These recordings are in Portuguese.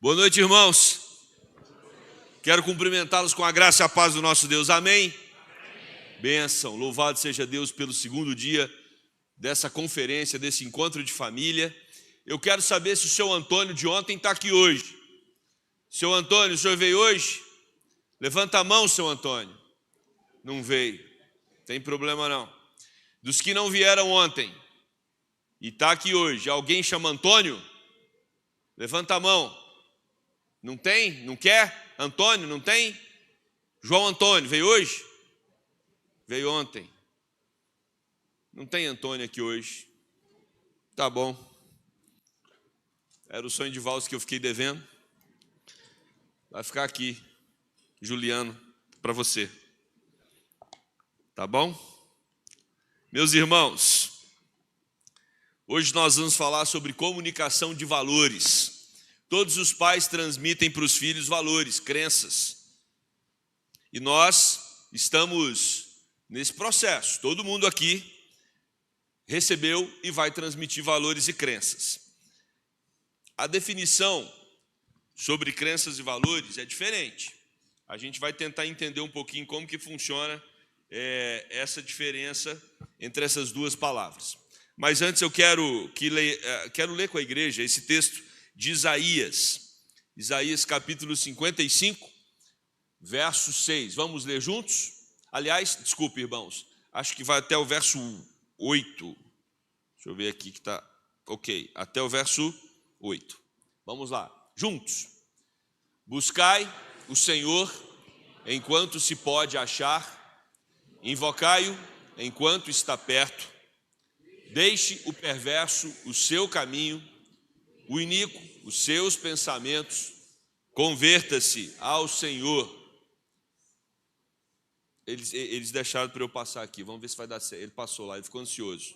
Boa noite, irmãos. Quero cumprimentá-los com a graça e a paz do nosso Deus. Amém? Bênção. Louvado seja Deus pelo segundo dia dessa conferência, desse encontro de família. Eu quero saber se o seu Antônio de ontem está aqui hoje. Seu Antônio, o senhor veio hoje? Levanta a mão, seu Antônio. Não veio. Tem problema não. Dos que não vieram ontem e está aqui hoje, alguém chama Antônio? Levanta a mão. Não tem? Não quer? Antônio, não tem? João Antônio, veio hoje? Veio ontem. Não tem Antônio aqui hoje. Tá bom. Era o sonho de valsa que eu fiquei devendo. Vai ficar aqui, Juliano, para você. Tá bom? Meus irmãos, hoje nós vamos falar sobre comunicação de valores. Todos os pais transmitem para os filhos valores, crenças. E nós estamos nesse processo. Todo mundo aqui recebeu e vai transmitir valores e crenças. A definição sobre crenças e valores é diferente. A gente vai tentar entender um pouquinho como que funciona essa diferença entre essas duas palavras. Mas antes eu quero ler com a igreja esse texto de Isaías capítulo 55, verso 6. Vamos ler juntos? Aliás, desculpe, irmãos, acho que vai até o verso 8. Deixa eu ver aqui que está ok, até o verso 8. Vamos lá, juntos. Buscai o Senhor enquanto se pode achar, invocai-o enquanto está perto. Deixe o perverso o seu caminho, o iníquo os seus pensamentos, converta-se ao Senhor. Eles deixaram para eu passar aqui, vamos ver se vai dar certo. Ele passou lá, ele ficou ansioso.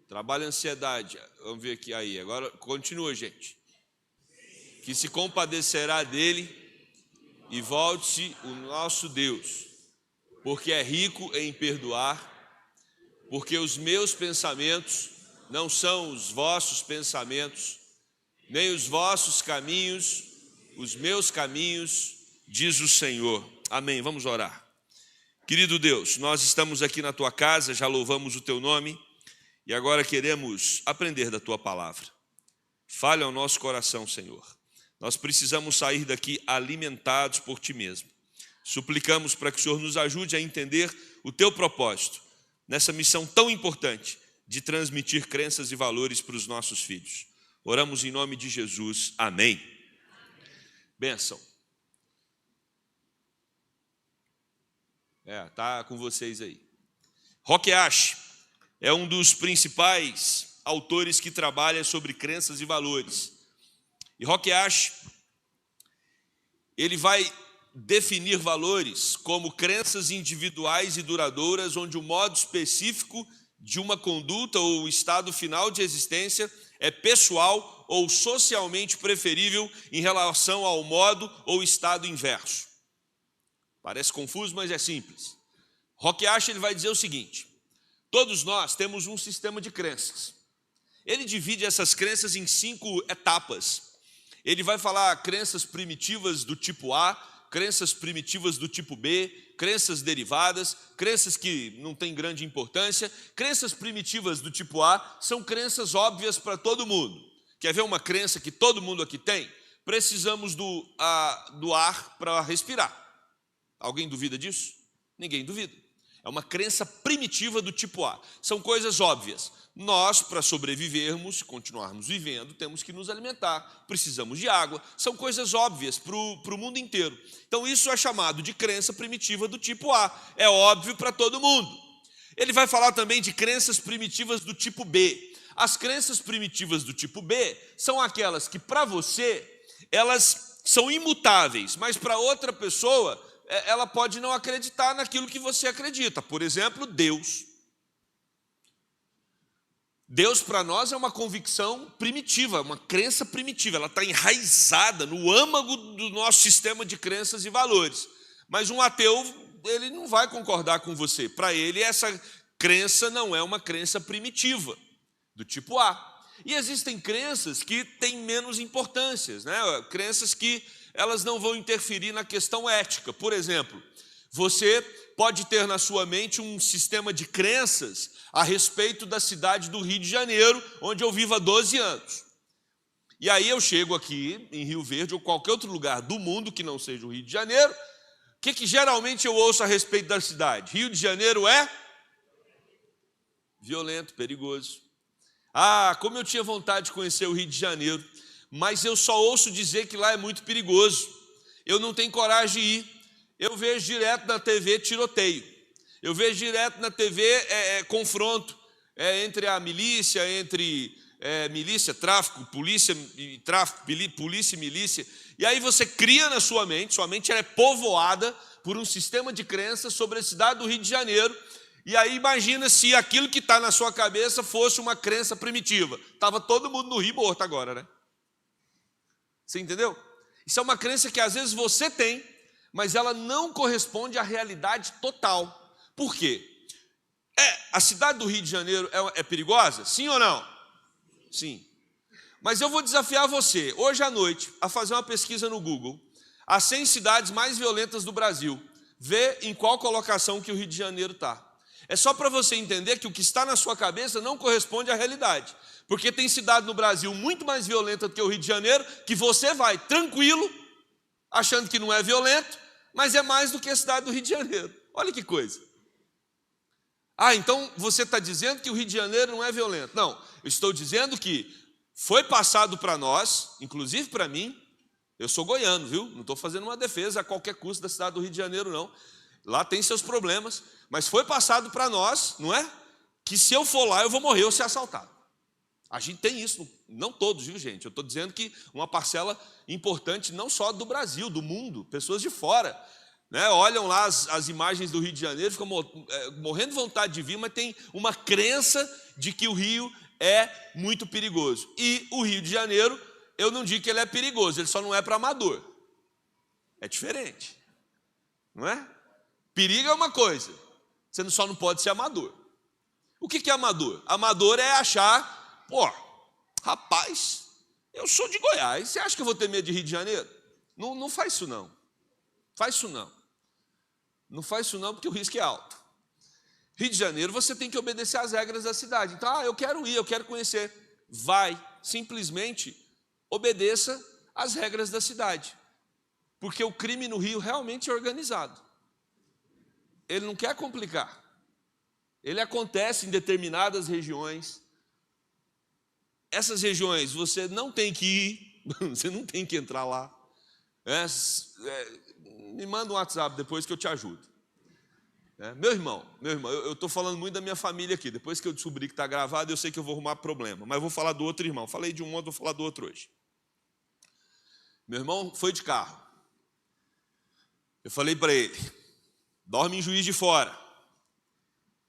Trabalha a ansiedade, vamos ver aqui aí. Agora continua, gente. Que se compadecerá dele e volte-se o nosso Deus, porque é rico em perdoar, porque os meus pensamentos não são os vossos pensamentos, nem os vossos caminhos, os meus caminhos, diz o Senhor. Amém. Vamos orar. Querido Deus, nós estamos aqui na tua casa, já louvamos o teu nome e agora queremos aprender da tua palavra. Fale ao nosso coração, Senhor. Nós precisamos sair daqui alimentados por ti mesmo. Suplicamos para que o Senhor nos ajude a entender o teu propósito nessa missão tão importante de transmitir crenças e valores para os nossos filhos. Oramos em nome de Jesus. Amém. Bênção. Tá com vocês aí. Roque Ash é um dos principais autores que trabalha sobre crenças e valores. E Roque Ash, ele vai definir valores como crenças individuais e duradouras, onde o modo específico de uma conduta ou o estado final de existência é pessoal ou socialmente preferível em relação ao modo ou estado inverso. Parece confuso, mas é simples. Roque Ash, ele vai dizer o seguinte: todos nós temos um sistema de crenças. Ele divide essas crenças em 5 etapas. Ele vai falar crenças primitivas do tipo A, crenças primitivas do tipo B, crenças derivadas, crenças que não têm grande importância. Crenças primitivas do tipo A são crenças óbvias para todo mundo. Quer ver uma crença que todo mundo aqui tem? Precisamos do ar para respirar. Alguém duvida disso? Ninguém duvida. É uma crença primitiva do tipo A. São coisas óbvias. Nós, para sobrevivermos, continuarmos vivendo, temos que nos alimentar, precisamos de água. São coisas óbvias para o mundo inteiro. Então isso é chamado de crença primitiva do tipo A. É óbvio para todo mundo. Ele vai falar também de crenças primitivas do tipo B. As crenças primitivas do tipo B são aquelas que para você, elas são imutáveis, mas para outra pessoa, ela pode não acreditar naquilo que você acredita. Por exemplo, Deus. Deus para nós é uma convicção primitiva, uma crença primitiva. Ela está enraizada no âmago do nosso sistema de crenças e valores. Mas um ateu, ele não vai concordar com você. Para ele, essa crença não é uma crença primitiva, do tipo A. E existem crenças que têm menos importâncias, né? Crenças que elas não vão interferir na questão ética. Por exemplo, você pode ter na sua mente um sistema de crenças a respeito da cidade do Rio de Janeiro, onde eu vivo há 12 anos. E aí eu chego aqui em Rio Verde ou qualquer outro lugar do mundo que não seja o Rio de Janeiro, o que geralmente eu ouço a respeito da cidade? Rio de Janeiro é violento, perigoso. Ah, como eu tinha vontade de conhecer o Rio de Janeiro, mas eu só ouço dizer que lá é muito perigoso. Eu não tenho coragem de ir. Eu vejo direto na TV tiroteio. Eu vejo direto na TV confronto entre a milícia, milícia, tráfico, polícia e milícia. E aí você cria na sua mente ela é povoada por um sistema de crenças sobre a cidade do Rio de Janeiro. E aí imagina se aquilo que está na sua cabeça fosse uma crença primitiva. Estava todo mundo no Rio morto agora, né? Você entendeu? Isso é uma crença que às vezes você tem, mas ela não corresponde à realidade total. Por quê? A cidade do Rio de Janeiro é perigosa? Sim ou não? Sim. Mas eu vou desafiar você, hoje à noite, a fazer uma pesquisa no Google, as 100 cidades mais violentas do Brasil. Vê em qual colocação que o Rio de Janeiro está. É só para você entender que o que está na sua cabeça não corresponde à realidade. Porque tem cidade no Brasil muito mais violenta do que o Rio de Janeiro, que você vai tranquilo, achando que não é violento, mas é mais do que a cidade do Rio de Janeiro. Olha que coisa. Ah, então você está dizendo que o Rio de Janeiro não é violento. Não, eu estou dizendo que foi passado para nós, inclusive para mim, eu sou goiano, viu? Não estou fazendo uma defesa a qualquer custo da cidade do Rio de Janeiro, não. Lá tem seus problemas, mas foi passado para nós, não é? Que se eu for lá, eu vou morrer ou ser assaltado. A gente tem isso, não todos, viu, gente? Eu estou dizendo que uma parcela importante, não só do Brasil, do mundo, pessoas de fora, né? Olham lá as imagens do Rio de Janeiro, ficam morrendo de vontade de vir, mas tem uma crença de que o Rio é muito perigoso. E o Rio de Janeiro, eu não digo que ele é perigoso, ele só não é para amador. É diferente, não é? Perigo é uma coisa, você só não pode ser amador. O que é amador? Amador é achar, rapaz, eu sou de Goiás, você acha que eu vou ter medo de Rio de Janeiro? Não faz isso não. Faz isso não. Não faz isso não, porque o risco é alto. Rio de Janeiro, você tem que obedecer às regras da cidade. Então, eu quero ir, eu quero conhecer. Vai, simplesmente obedeça às regras da cidade. Porque o crime no Rio realmente é organizado. Ele não quer complicar. Ele acontece em determinadas regiões. Essas regiões você não tem que ir, você não tem que entrar lá. Me manda um WhatsApp depois que eu te ajudo. Meu irmão, eu estou falando muito da minha família aqui. Depois que eu descobri que está gravado, eu sei que eu vou arrumar problema. Mas eu vou falar do outro irmão. Falei de um outro, vou falar do outro hoje. Meu irmão foi de carro. Eu falei para ele, dorme em Juiz de Fora.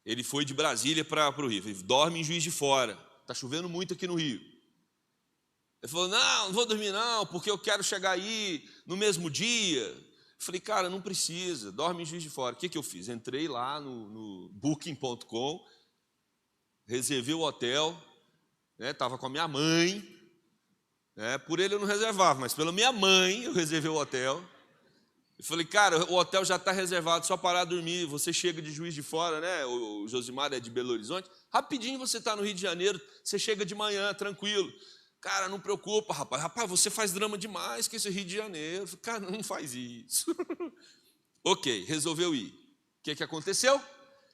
Ele foi de Brasília para o Rio. Falei, dorme em Juiz de Fora. Está chovendo muito aqui no Rio. Ele falou, não vou dormir não, porque eu quero chegar aí no mesmo dia. Eu falei, cara, não precisa, dorme em Juiz de Fora. O que eu fiz? Entrei lá no booking.com, reservei o hotel, estava com a minha mãe. Por ele eu não reservava, mas pela minha mãe eu reservei o hotel. Eu falei, cara, o hotel já está reservado, só parar a dormir. Você chega de Juiz de Fora, né? O Josimar é de Belo Horizonte. Rapidinho você está no Rio de Janeiro, você chega de manhã, tranquilo. Cara, não preocupa, rapaz. Rapaz, você faz drama demais com esse Rio de Janeiro. Eu falei, cara, não faz isso. Ok, resolveu ir. O que aconteceu?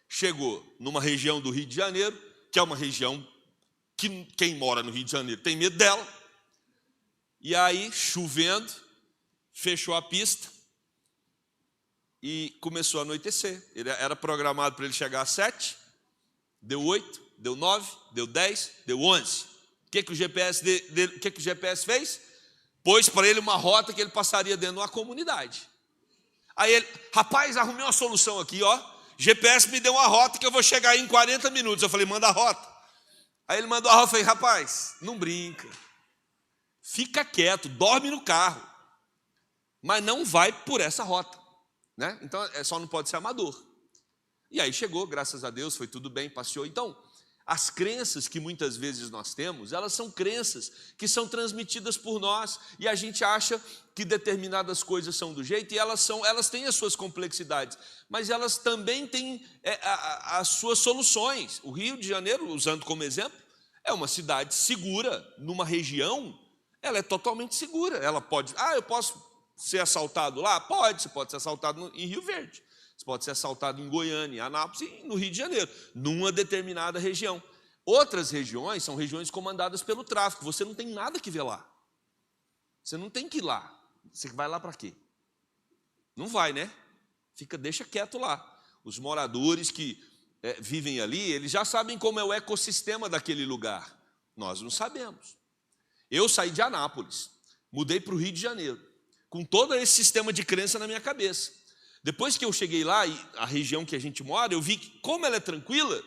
Chegou numa região do Rio de Janeiro, que é uma região que quem mora no Rio de Janeiro tem medo dela. E aí, chovendo, fechou a pista. E começou a anoitecer. Ele era programado para ele chegar às 7, deu 8, deu 9, deu 10, deu 11. O que o GPS fez? Pôs para ele uma rota que ele passaria dentro de uma comunidade. Aí ele, rapaz, arrumei uma solução aqui, ó. GPS me deu uma rota que eu vou chegar aí em 40 minutos. Eu falei, manda a rota. Aí ele mandou a rota, eu falei, rapaz, não brinca. Fica quieto, dorme no carro. Mas não vai por essa rota. Então, só não pode ser amador. E aí chegou, graças a Deus, foi tudo bem, passeou. Então, As crenças que muitas vezes nós temos, elas são crenças que são transmitidas por nós, e a gente acha que determinadas coisas são do jeito, e elas têm as suas complexidades, mas elas também têm as suas soluções. O Rio de Janeiro, usando como exemplo, é uma cidade segura, numa região, ela é totalmente segura. Ela pode, eu posso ser assaltado lá? Pode, você pode ser assaltado em Rio Verde. Você pode ser assaltado em Goiânia, em Anápolis e no Rio de Janeiro, numa determinada região. Outras regiões são regiões comandadas pelo tráfico. Você não tem nada que ver lá. Você não tem que ir lá. Você vai lá para quê? Não vai, né? Deixa quieto lá. Os moradores que vivem ali, eles já sabem como é o ecossistema daquele lugar. Nós não sabemos. Eu saí de Anápolis, mudei para o Rio de Janeiro, com todo esse sistema de crença na minha cabeça. Depois que eu cheguei lá, e a região que a gente mora, eu vi que, como ela é tranquila,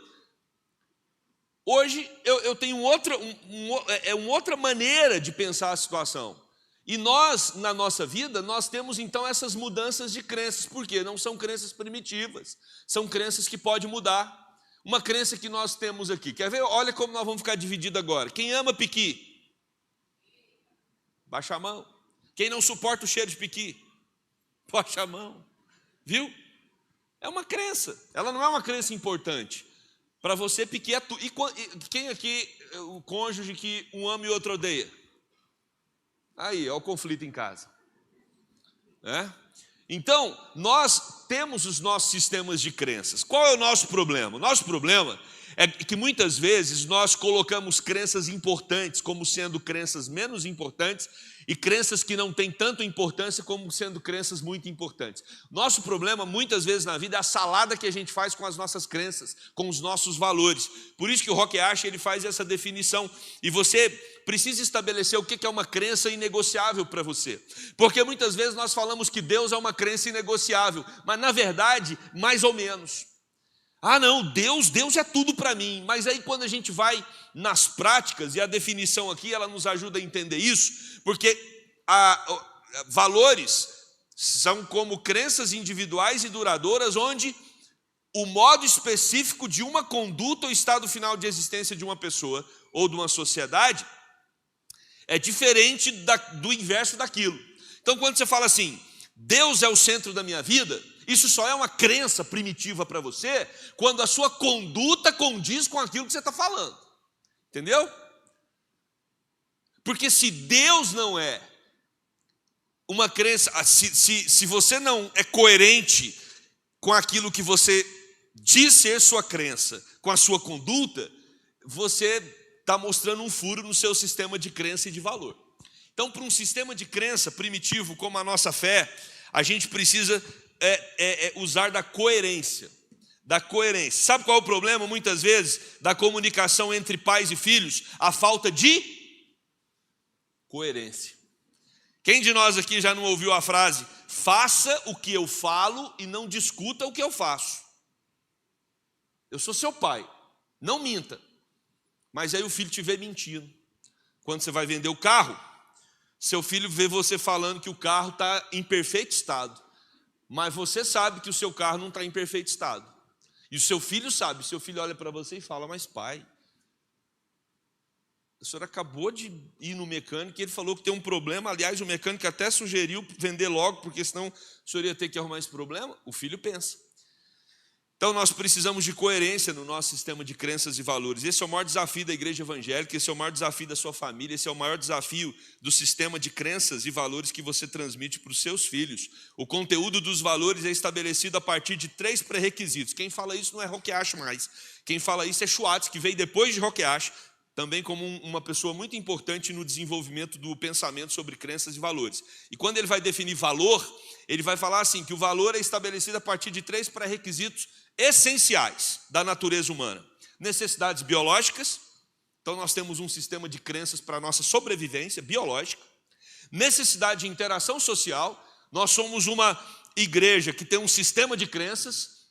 hoje eu tenho uma outra maneira de pensar a situação. E nós, na nossa vida, nós temos então essas mudanças de crenças. Por quê? Não são crenças primitivas, são crenças que podem mudar. Uma crença que nós temos aqui, quer ver? Olha como nós vamos ficar divididos agora. Quem ama piqui? Baixa a mão. Quem não suporta o cheiro de piqui? Baixa a mão. Viu? É uma crença, ela não é uma crença importante. Para você, piqui é tudo. E quem aqui, o cônjuge que um ama e o outro odeia? Aí, olha o conflito em casa. Então, nós temos os nossos sistemas de crenças. Qual é o nosso problema? O nosso problema é que muitas vezes nós colocamos crenças importantes como sendo crenças menos importantes e crenças que não têm tanta importância como sendo crenças muito importantes. Nosso problema, muitas vezes na vida, é a salada que a gente faz com as nossas crenças, com os nossos valores. Por isso que o Roque Acha, ele faz essa definição. E você precisa estabelecer o que é uma crença inegociável para você. Porque muitas vezes nós falamos que Deus é uma crença inegociável, mas na verdade, mais ou menos. Não, Deus é tudo para mim. Mas aí quando a gente vai nas práticas, e a definição aqui, ela nos ajuda a entender isso, porque valores são como crenças individuais e duradouras, onde o modo específico de uma conduta ou estado final de existência de uma pessoa ou de uma sociedade é diferente do inverso daquilo. Então quando você fala assim, Deus é o centro da minha vida, isso só é uma crença primitiva para você quando a sua conduta condiz com aquilo que você está falando. Entendeu? Porque se Deus não é uma crença, se você não é coerente com aquilo que você diz ser sua crença, com a sua conduta, você está mostrando um furo no seu sistema de crença e de valor. Então, para um sistema de crença primitivo como a nossa fé, a gente precisa usar da coerência. Sabe qual é o problema, muitas vezes, da comunicação entre pais e filhos? A falta de coerência. Quem de nós aqui já não ouviu a frase, faça o que eu falo e não discuta o que eu faço? Eu sou seu pai, não minta. Mas aí o filho te vê mentindo. Quando você vai vender o carro, seu filho vê você falando que o carro está em perfeito estado, mas você sabe que o seu carro não está em perfeito estado. E o seu filho sabe, seu filho olha para você e fala, mas pai, o senhor acabou de ir no mecânico e ele falou que tem um problema. Aliás, o mecânico até sugeriu vender logo, porque senão o senhor ia ter que arrumar esse problema. O filho pensa. Então nós precisamos de coerência no nosso sistema de crenças e valores. Esse é o maior desafio da igreja evangélica, esse é o maior desafio da sua família, esse é o maior desafio do sistema de crenças e valores que você transmite para os seus filhos. O conteúdo dos valores é estabelecido a partir de 3 pré-requisitos. Quem fala isso não é Roque Acha mais. Quem fala isso é Schwartz, que veio depois de Roque Acha, também como uma pessoa muito importante no desenvolvimento do pensamento sobre crenças e valores. E quando ele vai definir valor, ele vai falar assim, que o valor é estabelecido a partir de 3 pré-requisitos essenciais da natureza humana. Necessidades biológicas, então nós temos um sistema de crenças para a nossa sobrevivência biológica. Necessidade de interação social, nós somos uma igreja que tem um sistema de crenças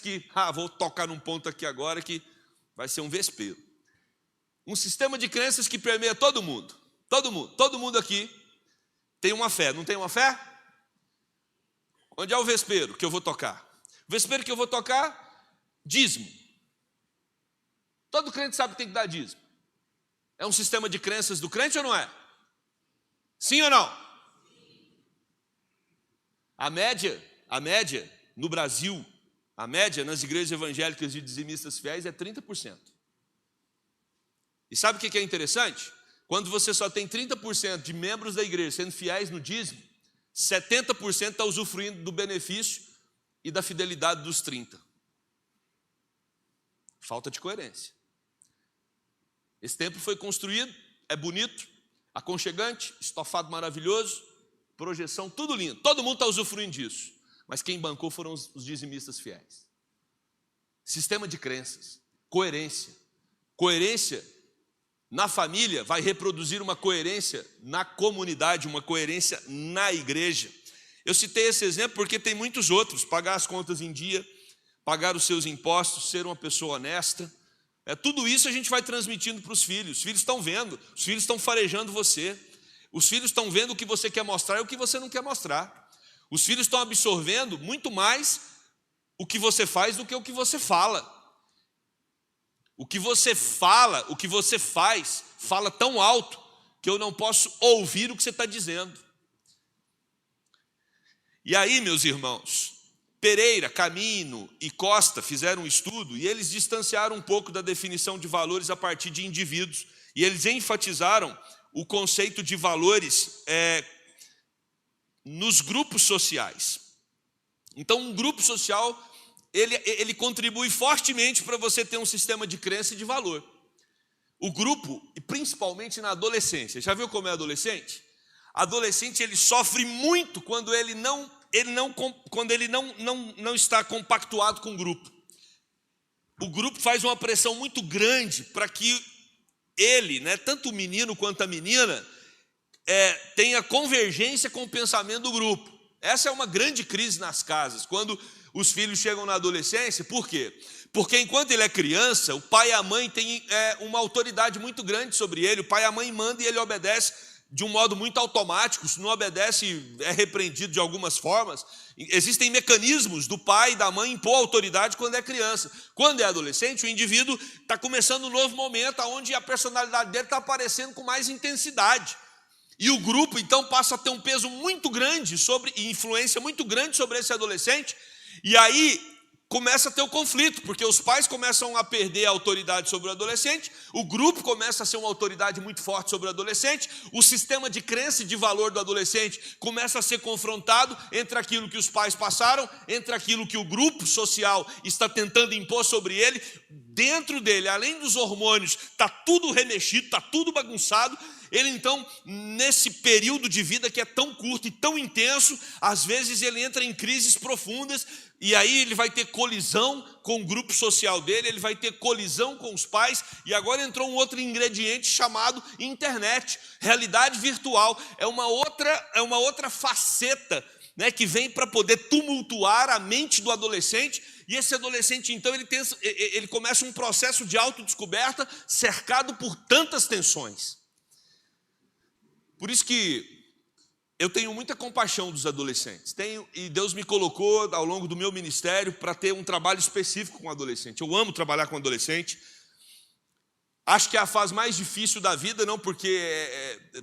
que, vou tocar num ponto aqui agora que vai ser um vespeiro. Um sistema de crenças que permeia todo mundo. Todo mundo aqui tem uma fé, não tem uma fé? Onde é o vespeiro que eu vou tocar? O vespeiro que eu vou tocar, dízimo. Todo crente sabe que tem que dar dízimo. É um sistema de crenças do crente ou não é? Sim ou não? A média no Brasil, a média nas igrejas evangélicas de dizimistas fiéis é 30%. E sabe o que é interessante? Quando você só tem 30% de membros da igreja sendo fiéis no dízimo, 70% está usufruindo do benefício e da fidelidade dos 30%. Falta de coerência. Esse templo foi construído, é bonito, aconchegante, estofado maravilhoso, projeção, tudo lindo. Todo mundo está usufruindo disso. Mas quem bancou foram os dizimistas fiéis. Sistema de crenças, coerência. Coerência na família vai reproduzir uma coerência na comunidade, uma coerência na igreja. Eu citei esse exemplo porque tem muitos outros. Pagar as contas em dia, pagar os seus impostos, ser uma pessoa honesta. Tudo isso a gente vai transmitindo para os filhos. Os filhos estão vendo, os filhos estão farejando você. Os filhos estão vendo o que você quer mostrar e o que você não quer mostrar. Os filhos estão absorvendo muito mais o que você faz do que o que você fala. O que você fala, o que você faz, fala tão alto que eu não posso ouvir o que você está dizendo. E aí, meus irmãos, Pereira, Camino e Costa fizeram um estudo e eles distanciaram um pouco da definição de valores a partir de indivíduos. E eles enfatizaram o conceito de valores nos grupos sociais. Então, um grupo social, ele contribui fortemente para você ter um sistema de crença e de valor. O grupo, e principalmente na adolescência, já viu como é adolescente? Adolescente, ele sofre muito quando ele não está compactuado com o grupo. O grupo faz uma pressão muito grande para que ele, tanto o menino quanto a menina, tenha convergência com o pensamento do grupo. Essa é uma grande crise nas casas, quando os filhos chegam na adolescência. Por quê? Porque enquanto ele é criança, o pai e a mãe têm uma autoridade muito grande sobre ele. O pai e a mãe mandam e ele obedece de um modo muito automático. Se não obedece, é repreendido de algumas formas. Existem mecanismos do pai e da mãe impor autoridade quando é criança. Quando é adolescente, o indivíduo está começando um novo momento onde a personalidade dele está aparecendo com mais intensidade. E o grupo, então, passa a ter um peso muito grande e influência muito grande sobre esse adolescente. E aí começa a ter o conflito, porque os pais começam a perder a autoridade sobre o adolescente, o grupo começa a ser uma autoridade muito forte sobre o adolescente, o sistema de crença e de valor do adolescente começa a ser confrontado entre aquilo que os pais passaram, entre aquilo que o grupo social está tentando impor sobre ele. Dentro dele, além dos hormônios, está tudo remexido, está tudo bagunçado. Ele então, nesse período de vida que é tão curto e tão intenso, às vezes ele entra em crises profundas, e aí ele vai ter colisão com o grupo social dele, ele vai ter colisão com os pais, e agora entrou um outro ingrediente chamado internet, realidade virtual. É uma outra faceta, que vem para poder tumultuar a mente do adolescente. E esse adolescente, então, ele começa um processo de autodescoberta cercado por tantas tensões. Por isso que eu tenho muita compaixão dos adolescentes. E Deus me colocou ao longo do meu ministério para ter um trabalho específico com adolescente. Eu amo trabalhar com adolescente. Acho que é a fase mais difícil da vida, não porque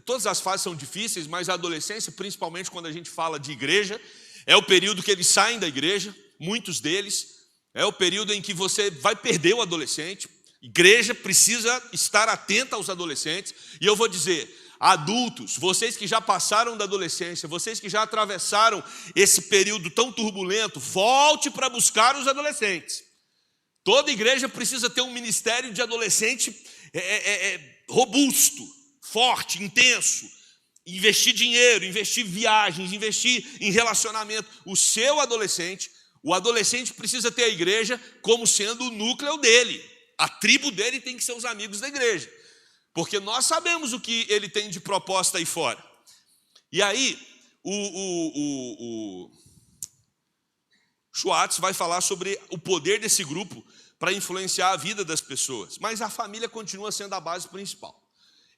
todas as fases são difíceis, mas a adolescência, principalmente quando a gente fala de igreja, é o período que eles saem da igreja, muitos deles. É o período em que você vai perder o adolescente. Igreja precisa estar atenta aos adolescentes. E eu vou dizer, adultos, vocês que já passaram da adolescência, vocês que já atravessaram esse período tão turbulento, volte para buscar os adolescentes. Toda igreja precisa ter um ministério de adolescente robusto, forte, intenso. Investir dinheiro, investir em viagens, investir em relacionamento. O adolescente precisa ter a igreja como sendo o núcleo dele. A tribo dele tem que ser os amigos da igreja. Porque nós sabemos o que ele tem de proposta aí fora. E aí, o Schwartz vai falar sobre o poder desse grupo para influenciar a vida das pessoas. Mas a família continua sendo a base principal.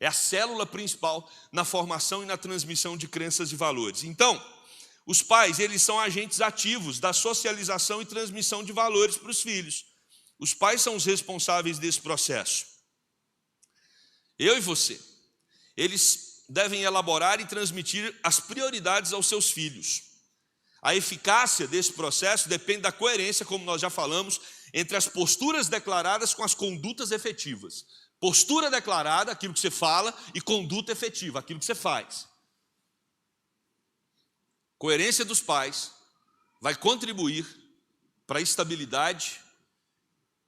É a célula principal na formação e na transmissão de crenças e valores. Então, os pais, eles são agentes ativos da socialização e transmissão de valores para os filhos. Os pais são os responsáveis desse processo. Eu e você. Eles devem elaborar e transmitir as prioridades aos seus filhos. A eficácia desse processo depende da coerência, como nós já falamos, entre as posturas declaradas com as condutas efetivas. Postura declarada, aquilo que você fala, e conduta efetiva, aquilo que você faz. Coerência dos pais vai contribuir para a estabilidade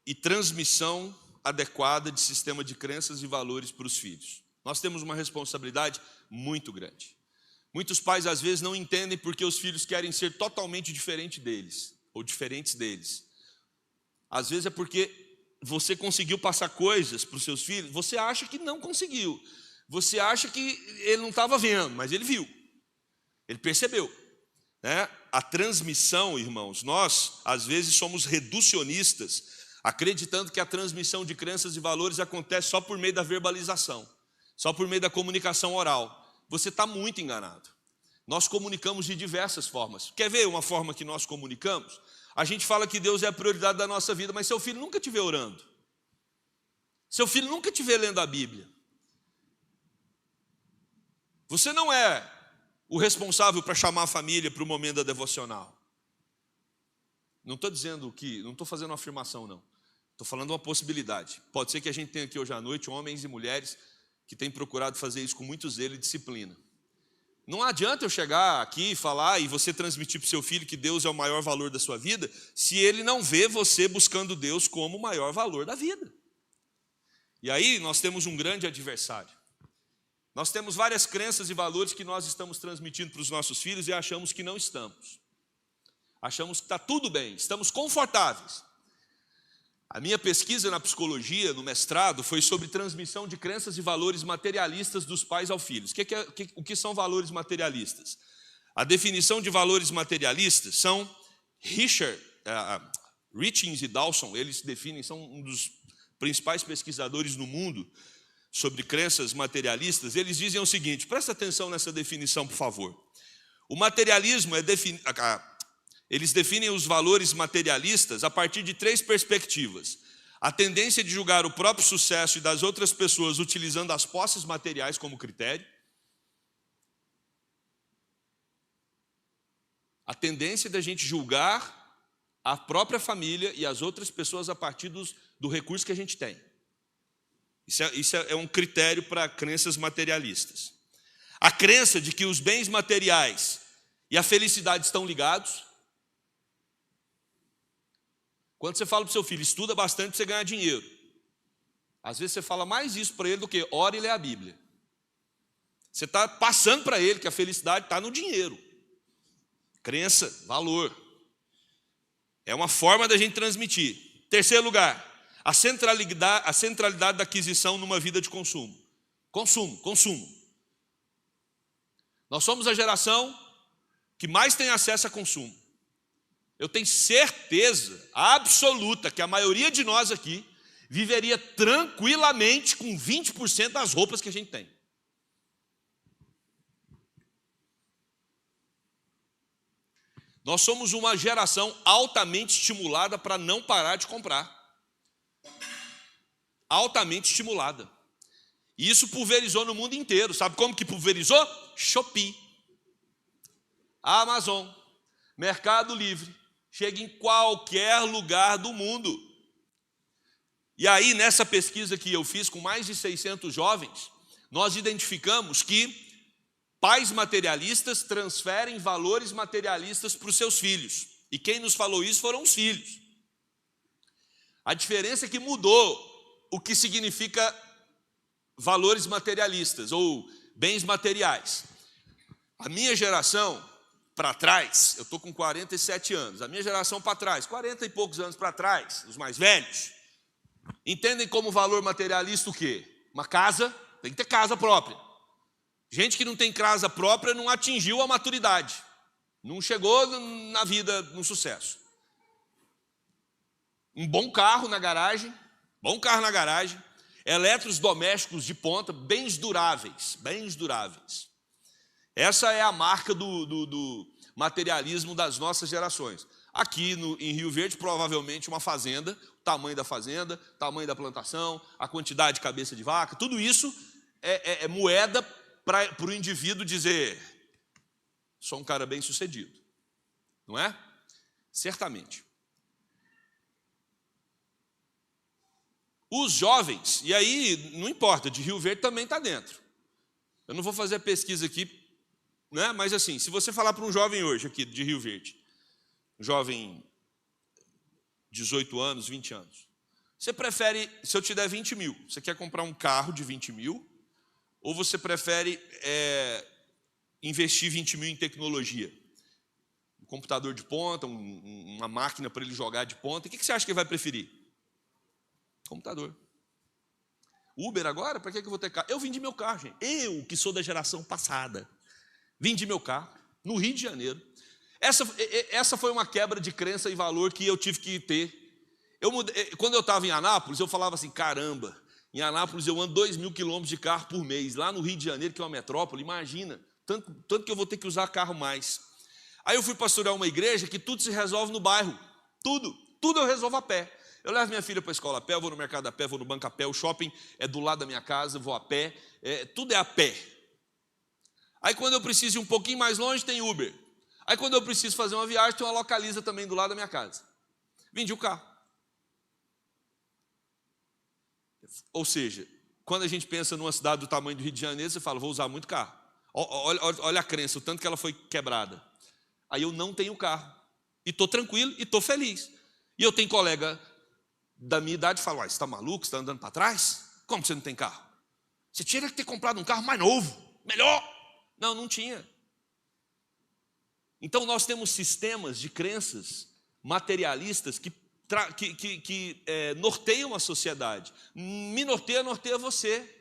e transmissão adequada de sistema de crenças e valores para os filhos. Nós temos uma responsabilidade muito grande. Muitos pais, às vezes, não entendem porque os filhos querem ser totalmente diferente deles, ou diferentes deles. Às vezes é porque você conseguiu passar coisas para os seus filhos, você acha que não conseguiu. Você acha que ele não estava vendo, mas ele viu. Ele percebeu. Né? A transmissão, irmãos, nós, às vezes, somos reducionistas, acreditando que a transmissão de crenças e valores acontece só por meio da verbalização, só por meio da comunicação oral. Você está muito enganado. Nós comunicamos de diversas formas. Quer ver uma forma que nós comunicamos? A gente fala que Deus é a prioridade da nossa vida, mas seu filho nunca te vê orando. Seu filho nunca te vê lendo a Bíblia. Você não é o responsável para chamar a família para o momento da devocional. Não estou dizendo que, não estou fazendo uma afirmação, não. Estou falando uma possibilidade. Pode ser que a gente tenha aqui hoje à noite homens e mulheres que têm procurado fazer isso com muito zelo e disciplina. Não adianta eu chegar aqui e falar e você transmitir para o seu filho que Deus é o maior valor da sua vida, se ele não vê você buscando Deus como o maior valor da vida. E aí nós temos um grande adversário. Nós temos várias crenças e valores que nós estamos transmitindo para os nossos filhos e achamos que não estamos. Achamos que está tudo bem, estamos confortáveis. A minha pesquisa na psicologia, no mestrado, foi sobre transmissão de crenças e valores materialistas dos pais aos filhos. O que são valores materialistas? A definição de valores materialistas são Richings e Dawson, eles definem, são um dos principais pesquisadores no mundo sobre crenças materialistas. Eles dizem o seguinte, presta atenção nessa definição, por favor. O materialismo eles definem os valores materialistas a partir de 3 perspectivas. A tendência de julgar o próprio sucesso e das outras pessoas utilizando as posses materiais como critério. A tendência da gente julgar a própria família e as outras pessoas a partir do recurso que a gente tem. Isso é um critério para crenças materialistas. A crença de que os bens materiais e a felicidade estão ligados. Quando você fala para o seu filho, estuda bastante para você ganhar dinheiro. Às vezes você fala mais isso para ele do que ora e lê a Bíblia. Você está passando para ele que a felicidade está no dinheiro. Crença, valor. É uma forma da gente transmitir. Terceiro lugar, a centralidade da aquisição numa vida de consumo. Consumo. Nós somos a geração que mais tem acesso a consumo. Eu tenho certeza absoluta que a maioria de nós aqui viveria tranquilamente com 20% das roupas que a gente tem. Nós somos uma geração altamente estimulada para não parar de comprar. Altamente estimulada. E isso pulverizou no mundo inteiro. Sabe como que pulverizou? Shopee, Amazon, Mercado Livre. Chega em qualquer lugar do mundo. E aí, nessa pesquisa que eu fiz com mais de 600 jovens, nós identificamos que pais materialistas transferem valores materialistas para os seus filhos. E quem nos falou isso foram os filhos. A diferença é que mudou o que significa valores materialistas ou bens materiais. A minha geração para trás, eu estou com 47 anos, a minha geração para trás, 40 e poucos anos para trás, os mais velhos, entendem como valor materialista o quê? Uma casa, tem que ter casa própria. Gente que não tem casa própria não atingiu a maturidade, não chegou na vida no sucesso. Um bom carro na garagem, eletrodomésticos de ponta, bens duráveis. Essa é a marca do materialismo das nossas gerações. Aqui em Rio Verde, provavelmente uma fazenda, o tamanho da fazenda, tamanho da plantação, a quantidade de cabeça de vaca, tudo isso é moeda para o indivíduo dizer: sou um cara bem sucedido, não é? Certamente. Os jovens, e aí não importa, de Rio Verde também está dentro. Eu não vou fazer a pesquisa aqui, né? Mas assim, se você falar para um jovem hoje aqui de Rio Verde, um jovem 18 anos, 20 anos, você prefere, se eu te der 20 mil, você quer comprar um carro de 20 mil, ou você prefere investir 20 mil em tecnologia? Um computador de ponta, uma máquina para ele jogar de ponta, o que você acha que ele vai preferir? Computador. Uber agora? Para que eu vou ter carro? Eu vendi meu carro, gente. Eu, que sou da geração passada, vendi meu carro no Rio de Janeiro. Essa foi uma quebra de crença e valor que eu tive que ter. Quando eu estava em Anápolis, eu falava assim: caramba, em Anápolis eu ando 2.000 quilômetros de carro por mês. Lá no Rio de Janeiro, que é uma metrópole, imagina, tanto que eu vou ter que usar carro mais. Aí eu fui pastorear uma igreja que tudo se resolve no bairro. Tudo eu resolvo a pé. Eu levo minha filha para a escola a pé, eu vou no mercado a pé, vou no banco a pé, o shopping é do lado da minha casa, eu vou a pé, tudo é a pé. Aí quando eu preciso ir um pouquinho mais longe, tem Uber. Aí quando eu preciso fazer uma viagem, tem uma Localiza também do lado da minha casa. Vendi o carro. Ou seja, quando a gente pensa numa cidade do tamanho do Rio de Janeiro, você fala: vou usar muito carro. Olha a crença, o tanto que ela foi quebrada. Aí eu não tenho carro. E estou tranquilo e estou feliz. E eu tenho colega da minha idade que fala: você está maluco, você está andando para trás? Como você não tem carro? Você tinha que ter comprado um carro mais novo, melhor. Não tinha. Então nós temos sistemas de crenças materialistas que norteiam a sociedade. Me norteia você.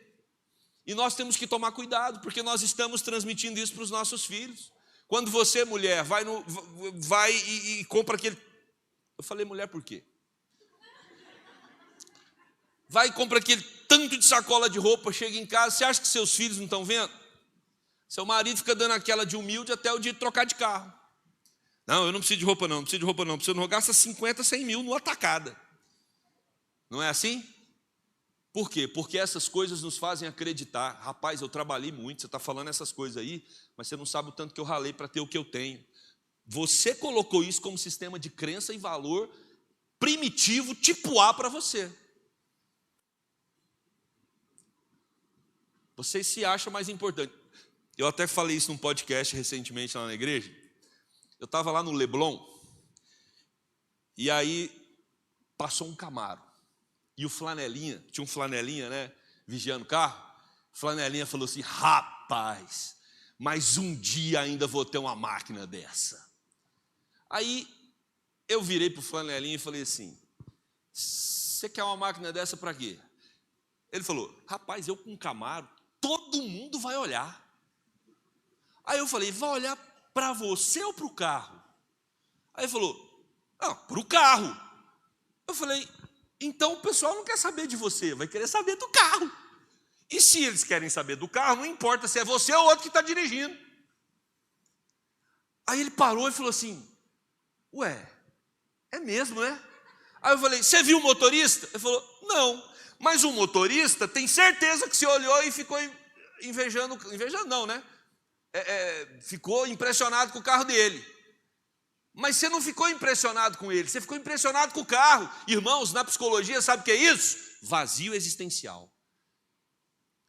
E nós temos que tomar cuidado, porque nós estamos transmitindo isso para os nossos filhos. Quando você, mulher, vai e compra aquele... Eu falei mulher por quê? Vai e compra aquele tanto de sacola de roupa, chega em casa, você acha que seus filhos não estão vendo? Seu marido fica dando aquela de humilde até o dia de trocar de carro. Não, eu não preciso de roupa não, Preciso não gasta 50, 100 mil numa tacada. Não é assim? Por quê? Porque essas coisas nos fazem acreditar: rapaz, eu trabalhei muito, você está falando essas coisas aí, mas você não sabe o tanto que eu ralei para ter o que eu tenho. Você colocou isso como sistema de crença e valor primitivo, tipo A para você. Você se acha mais importante. Eu até falei isso num podcast recentemente lá na igreja. Eu estava lá no Leblon, e aí passou um Camaro. E o Flanelinha, tinha um Flanelinha, né, vigiando o carro. Flanelinha falou assim: rapaz, mas um dia ainda vou ter uma máquina dessa. Aí eu virei para o Flanelinha e falei assim: você quer uma máquina dessa para quê? Ele falou: rapaz, eu com um Camaro, todo mundo vai olhar. Aí eu falei: vai olhar para você ou para o carro? Aí ele falou: não, para o carro. Eu falei: então o pessoal não quer saber de você, vai querer saber do carro. E se eles querem saber do carro, não importa se é você ou outro que está dirigindo. Aí ele parou e falou assim: ué, é mesmo, né? Aí eu falei: você viu o motorista? Ele falou: não, mas o motorista tem certeza que você olhou e ficou invejando não, né? Ficou impressionado com o carro dele. Mas você não ficou impressionado com ele, você ficou impressionado com o carro. Irmãos, na psicologia, sabe o que é isso? Vazio existencial.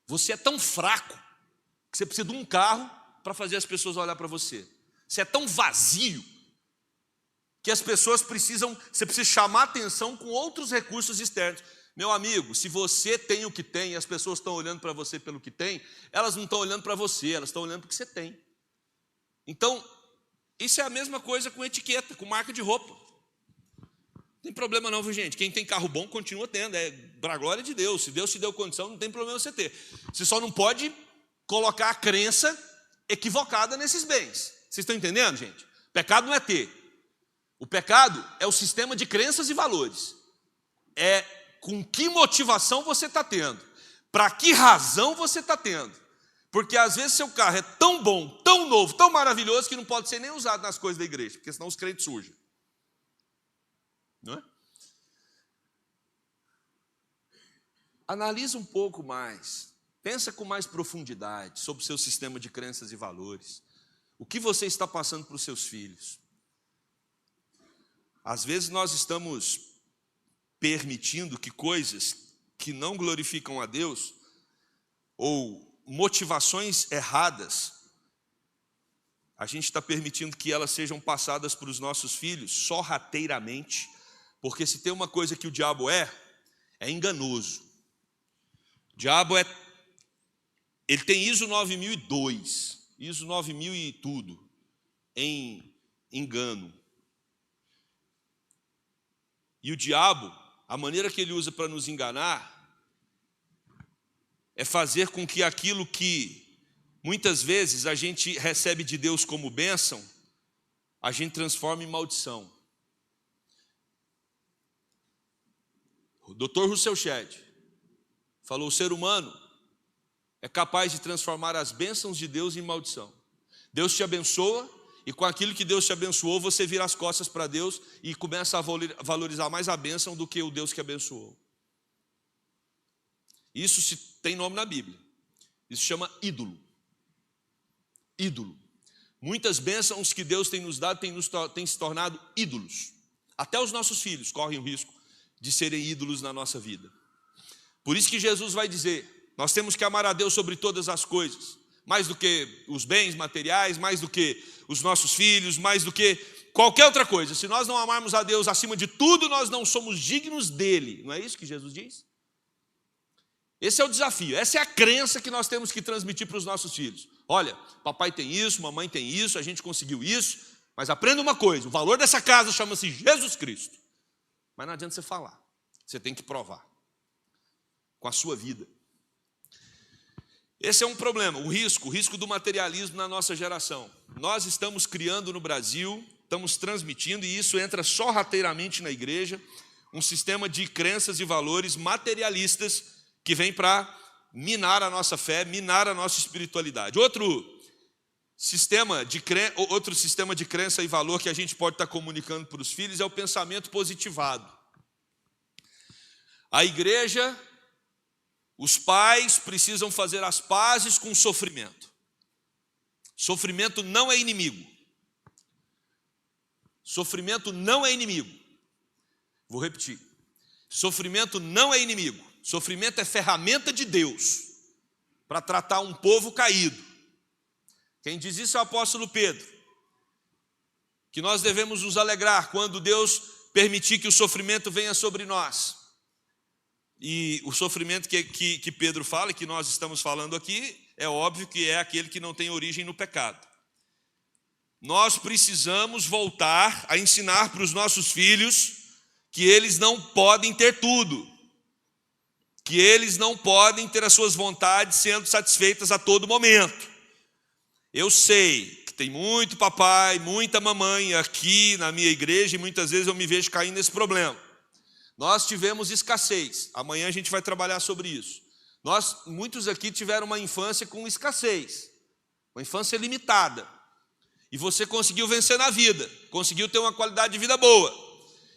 Você é tão fraco que você precisa de um carro para fazer as pessoas olhar para você. Você é tão vazio que as pessoas você precisa chamar atenção com outros recursos externos. Meu amigo, se você tem o que tem e as pessoas estão olhando para você pelo que tem, elas não estão olhando para você, elas estão olhando para o que você tem. Então, isso é a mesma coisa com etiqueta, com marca de roupa. Não tem problema não, viu, gente? Quem tem carro bom continua tendo, para a glória de Deus. Se Deus te deu condição, não tem problema você ter. Você só não pode colocar a crença equivocada nesses bens. Vocês estão entendendo, gente? Pecado não é ter. O pecado é o sistema de crenças e valores. É com que motivação você está tendo, para que razão você está tendo. Porque às vezes seu carro é tão bom, tão novo, tão maravilhoso, que não pode ser nem usado nas coisas da igreja, porque senão os crentes surgem. não é? Analisa um pouco mais, pensa com mais profundidade sobre o seu sistema de crenças e valores. O que você está passando para os seus filhos? Às vezes nós estamos permitindo que coisas que não glorificam a Deus, ou motivações erradas, a gente está permitindo que elas sejam passadas para os nossos filhos sorrateiramente, porque se tem uma coisa que o diabo é enganoso. O diabo ele tem ISO 9002, ISO 9000 e tudo, em engano. E o diabo, a maneira que ele usa para nos enganar, é fazer com que aquilo que muitas vezes a gente recebe de Deus como bênção, a gente transforma em maldição. O Dr. Russell Shedd falou: o ser humano é capaz de transformar as bênçãos de Deus em maldição. Deus te abençoa, e com aquilo que Deus te abençoou, você vira as costas para Deus e começa a valorizar mais a bênção do que o Deus que abençoou. Isso tem nome na Bíblia. Isso chama ídolo. Ídolo. Muitas bênçãos que Deus tem nos dado têm se tornado ídolos. Até os nossos filhos correm o risco de serem ídolos na nossa vida. Por isso que Jesus vai dizer: nós temos que amar a Deus sobre todas as coisas, mais do que os bens materiais, mais do que os nossos filhos, mais do que qualquer outra coisa. Se nós não amarmos a Deus acima de tudo, nós não somos dignos dele. Não é isso que Jesus diz? Esse é o desafio, essa é a crença que nós temos que transmitir para os nossos filhos. Olha, papai tem isso, mamãe tem isso, a gente conseguiu isso, mas aprenda uma coisa: o valor dessa casa chama-se Jesus Cristo. Mas não adianta você falar, você tem que provar com a sua vida. Esse é um problema, o risco do materialismo na nossa geração. Nós estamos criando no Brasil, estamos transmitindo, e isso entra sorrateiramente na igreja, um sistema de crenças e valores materialistas que vem para minar a nossa fé, minar a nossa espiritualidade. Outro sistema de crença e valor que a gente pode estar comunicando para os filhos é o pensamento positivado. A igreja, os pais precisam fazer as pazes com o sofrimento. Sofrimento não é inimigo. Sofrimento não é inimigo. Vou repetir. Sofrimento não é inimigo. Sofrimento é ferramenta de Deus para tratar um povo caído. Quem diz isso é o apóstolo Pedro. Que nós devemos nos alegrar quando Deus permitir que o sofrimento venha sobre nós. E o sofrimento que Pedro fala, e que nós estamos falando aqui, é óbvio que é aquele que não tem origem no pecado. Nós precisamos voltar a ensinar para os nossos filhos que eles não podem ter tudo, que eles não podem ter as suas vontades sendo satisfeitas a todo momento. Eu sei que tem muito papai, muita mamãe aqui na minha igreja, e muitas vezes eu me vejo caindo nesse problema. Nós tivemos escassez, amanhã a gente vai trabalhar sobre isso. Muitos aqui tiveram uma infância com escassez, uma infância limitada, e você conseguiu vencer na vida, conseguiu ter uma qualidade de vida boa,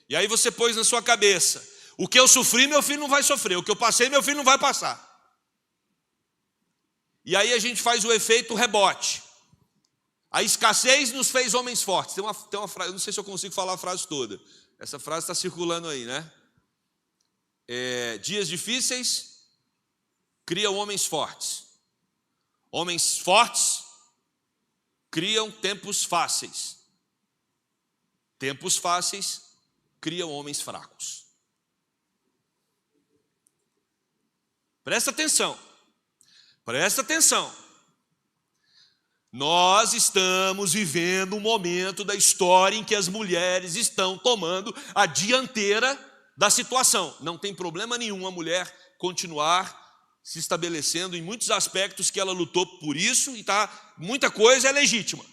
e aí você pôs na sua cabeça: o que eu sofri, meu filho não vai sofrer, o que eu passei, meu filho não vai passar. E aí a gente faz o efeito rebote. A escassez nos fez homens fortes. Tem uma frase, eu não sei se eu consigo falar a frase toda, essa frase está circulando aí, né? Dias difíceis criam homens fortes. Homens fortes criam tempos fáceis. Tempos fáceis criam homens fracos. Presta atenção. Presta atenção. Nós estamos vivendo um momento da história em que as mulheres estão tomando a dianteira da situação. Não tem problema nenhum a mulher continuar se estabelecendo em muitos aspectos que ela lutou por isso, e muita coisa é legítima.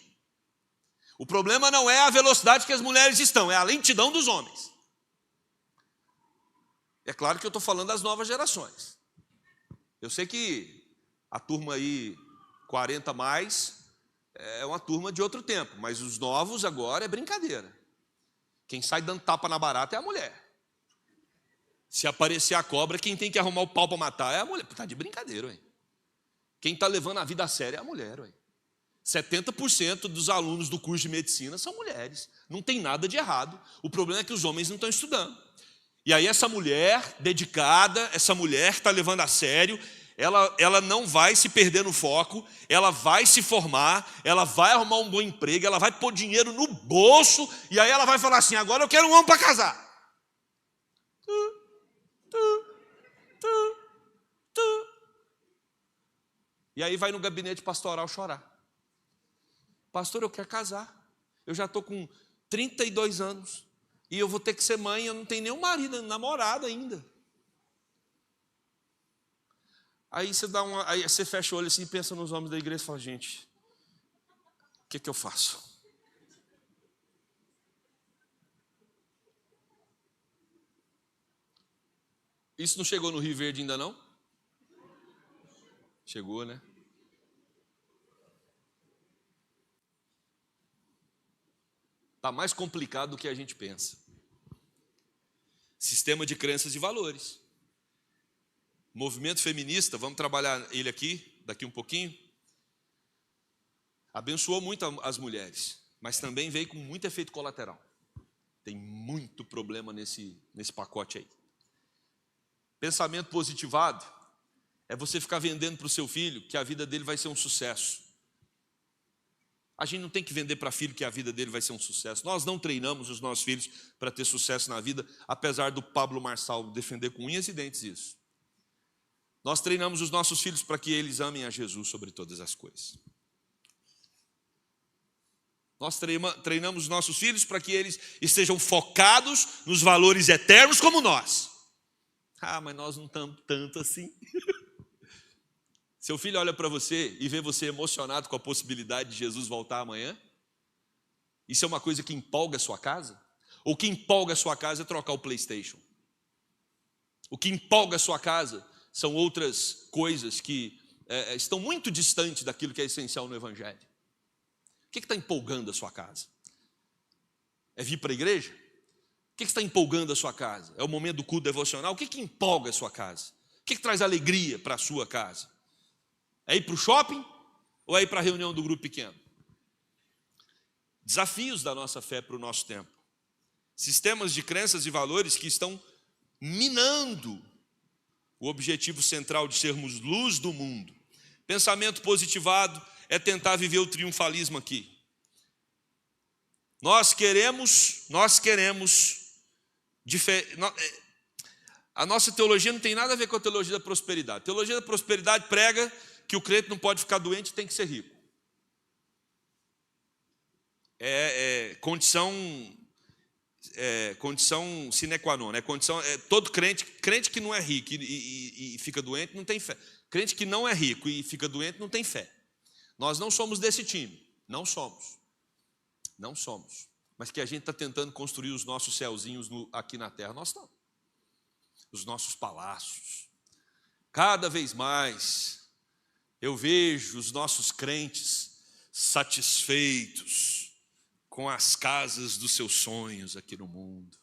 O problema não é a velocidade que as mulheres estão, é a lentidão dos homens. É claro que eu estou falando das novas gerações. Eu sei que a turma aí 40 mais é uma turma de outro tempo, mas os novos agora é brincadeira. Quem sai dando tapa na barata é a mulher. Se aparecer a cobra, quem tem que arrumar o pau para matar é a mulher. Tá de brincadeira, ué. Quem está levando a vida a sério é a mulher, ué. 70% dos alunos do curso de medicina são mulheres. Não tem nada de errado. O problema é que os homens não estão estudando. E aí essa mulher dedicada, essa mulher que está levando a sério, ela não vai se perder no foco, ela vai se formar, ela vai arrumar um bom emprego, ela vai pôr dinheiro no bolso, e aí ela vai falar assim, agora eu quero um homem para casar. E aí vai no gabinete pastoral chorar. Pastor, eu quero casar. Eu já estou com 32 anos. E eu vou ter que ser mãe, eu não tenho nenhum marido, namorado ainda. Aí você fecha o olho assim e pensa nos homens da igreja e fala, gente, o que eu faço? Isso não chegou no Rio Verde ainda não? Chegou, né? Está mais complicado do que a gente pensa. Sistema de crenças e valores. Movimento feminista, vamos trabalhar ele aqui, daqui um pouquinho. Abençoou muito as mulheres, mas também veio com muito efeito colateral. Tem muito problema nesse pacote aí. Pensamento positivado é você ficar vendendo para o seu filho que a vida dele vai ser um sucesso. A gente não tem que vender para filho que a vida dele vai ser um sucesso. Nós não treinamos os nossos filhos para ter sucesso na vida, apesar do Pablo Marçal defender com unhas e dentes isso. Nós treinamos os nossos filhos para que eles amem a Jesus sobre todas as coisas. Nós treinamos os nossos filhos para que eles estejam focados nos valores eternos como nós. Ah, mas nós não estamos tanto assim. Seu filho olha para você e vê você emocionado com a possibilidade de Jesus voltar amanhã? Isso é uma coisa que empolga a sua casa? Ou o que empolga a sua casa é trocar o PlayStation? O que empolga a sua casa são outras coisas que estão muito distantes daquilo que é essencial no Evangelho. O que está empolgando a sua casa? É vir para a igreja? O que está empolgando a sua casa? É o momento do culto devocional? O que empolga a sua casa? O que traz alegria para a sua casa? É ir para o shopping ou é ir para a reunião do grupo pequeno? Desafios da nossa fé para o nosso tempo. Sistemas de crenças e valores que estão minando o objetivo central de sermos luz do mundo. Pensamento positivado é tentar viver o triunfalismo aqui. Nós queremos a nossa teologia não tem nada a ver com a teologia da prosperidade. A teologia da prosperidade prega que o crente não pode ficar doente e tem que ser rico. Condição sine qua non. Todo crente que não é rico e fica doente não tem fé. Crente que não é rico e fica doente não tem fé. Nós não somos desse time. Não somos. Mas que a gente está tentando construir os nossos céuzinhos aqui na terra. Nós não. Os nossos palácios. Cada vez mais eu vejo os nossos crentes satisfeitos com as casas dos seus sonhos aqui no mundo,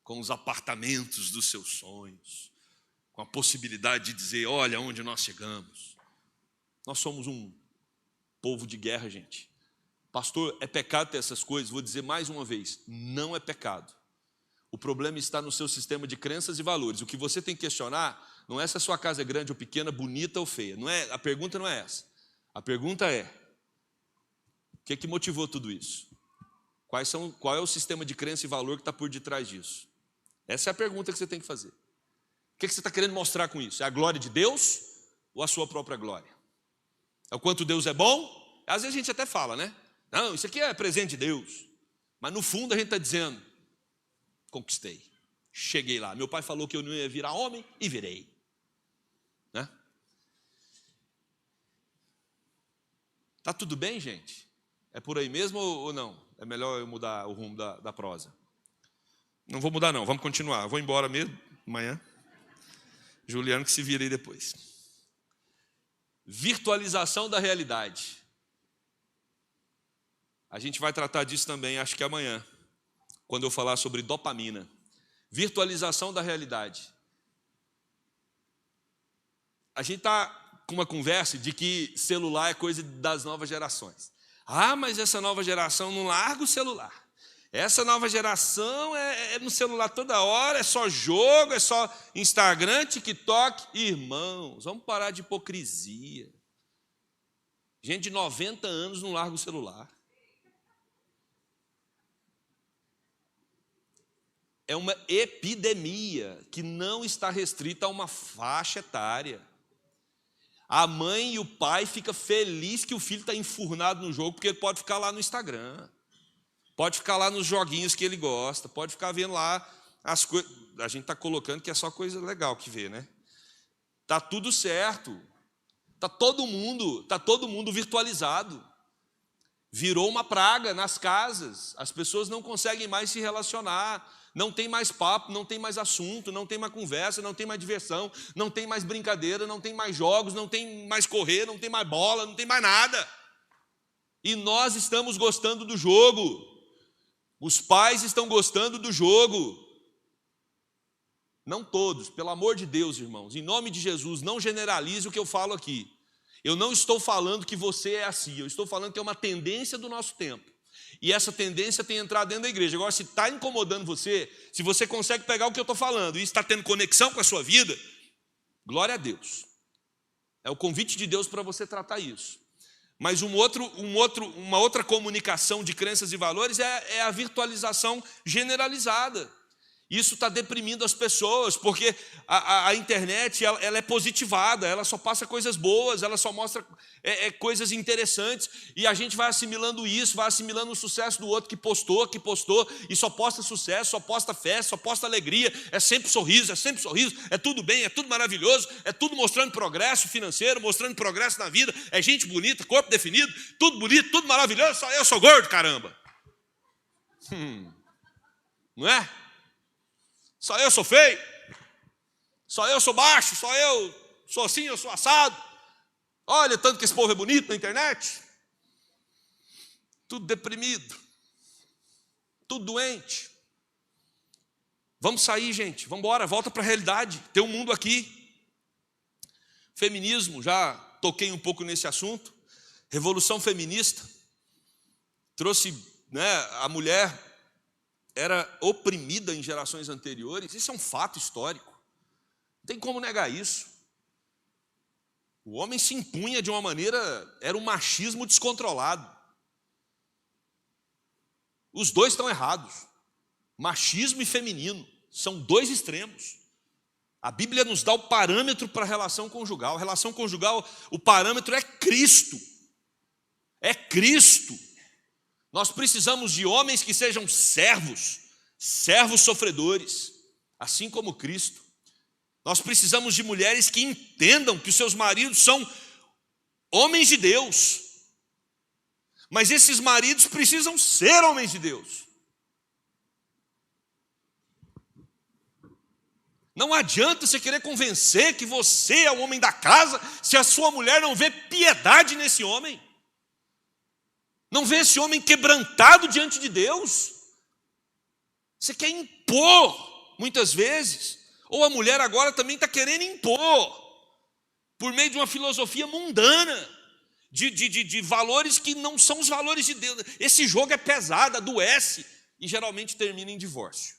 com os apartamentos dos seus sonhos, com a possibilidade de dizer, olha onde nós chegamos. Nós somos um povo de guerra, gente. Pastor, é pecado ter essas coisas? Vou dizer mais uma vez, não é pecado. O problema está no seu sistema de crenças e valores. O que você tem que questionar não é se a sua casa é grande ou pequena, bonita ou feia. A pergunta não é essa. A pergunta é, o que motivou tudo isso? Qual é o sistema de crença e valor que está por detrás disso? Essa é a pergunta que você tem que fazer. O que você está querendo mostrar com isso? É a glória de Deus ou a sua própria glória? É o quanto Deus é bom? Às vezes a gente até fala, né? Não, isso aqui é presente de Deus. Mas no fundo a gente está dizendo, conquistei, cheguei lá. Meu pai falou que eu não ia virar homem e virei. Né? Tá tudo bem, gente? É por aí mesmo ou não? É melhor eu mudar o rumo da prosa? Não vou mudar não, vamos continuar. Eu vou embora mesmo amanhã. Juliano que se vira aí depois. Virtualização da realidade. A gente vai tratar disso também, acho que amanhã. quando eu falar sobre dopamina. Virtualização da realidade. A gente está com uma conversa de que celular é coisa das novas gerações. Ah, mas essa nova geração não larga o celular. Essa nova geração é no celular toda hora, é só jogo, é só Instagram, TikTok. Irmãos, vamos parar de hipocrisia. Gente de 90 anos não larga o celular. É uma epidemia que não está restrita a uma faixa etária. A mãe e o pai ficam felizes que o filho está enfurnado no jogo, porque ele pode ficar lá no Instagram, pode ficar lá nos joguinhos que ele gosta, pode ficar vendo lá as coisas. A gente está colocando que é só coisa legal que vê, né? Está tudo certo. Está todo mundo virtualizado. Virou uma praga nas casas. As pessoas não conseguem mais se relacionar. Não tem mais papo, não tem mais assunto, não tem mais conversa, não tem mais diversão, não tem mais brincadeira, não tem mais jogos, não tem mais correr, não tem mais bola, não tem mais nada. E nós estamos gostando do jogo. Os pais estão gostando do jogo. Não todos, pelo amor de Deus, irmãos. Em nome de Jesus, não generalize o que eu falo aqui. Eu não estou falando que você é assim, eu estou falando que é uma tendência do nosso tempo. E essa tendência tem entrado dentro da igreja. Agora, se está incomodando você, se você consegue pegar o que eu estou falando e está tendo conexão com a sua vida, glória a Deus. É o convite de Deus para você tratar isso. Mas uma outra comunicação de crenças e valores é a virtualização generalizada. Isso está deprimindo as pessoas, porque a internet ela é positivada, ela só passa coisas boas, ela só mostra coisas interessantes, e a gente vai assimilando isso, vai assimilando o sucesso do outro que postou, e só posta sucesso, só posta festa, só posta alegria, é sempre sorriso, é tudo bem, é tudo maravilhoso, é tudo mostrando progresso financeiro, mostrando progresso na vida, é gente bonita, corpo definido, tudo bonito, tudo maravilhoso, só eu sou gordo, caramba. Não é? Só eu sou feio, só eu sou baixo, só eu sou assim, eu sou assado. Olha tanto que esse povo é bonito na internet. Tudo deprimido, tudo doente. Vamos sair, gente, vamos embora, volta para a realidade. Tem um mundo aqui. Feminismo, já toquei um pouco nesse assunto. Revolução feminista trouxe, a mulher era oprimida em gerações anteriores. Isso é um fato histórico. Não tem como negar isso. O homem se impunha de uma maneira, era um machismo descontrolado. Os dois estão errados. Machismo e feminino são dois extremos. A Bíblia nos dá o parâmetro para a relação conjugal. A relação conjugal, o parâmetro é Cristo. É Cristo. Nós precisamos de homens que sejam servos sofredores, assim como Cristo. Nós precisamos de mulheres que entendam que os seus maridos são homens de Deus. Mas esses maridos precisam ser homens de Deus. Não adianta você querer convencer que você é o homem da casa se a sua mulher não vê piedade nesse homem. Não vê esse homem quebrantado diante de Deus. Você quer impor, muitas vezes. Ou a mulher agora também está querendo impor, por meio de uma filosofia mundana, de valores que não são os valores de Deus. Esse jogo é pesado, adoece, e geralmente termina em divórcio.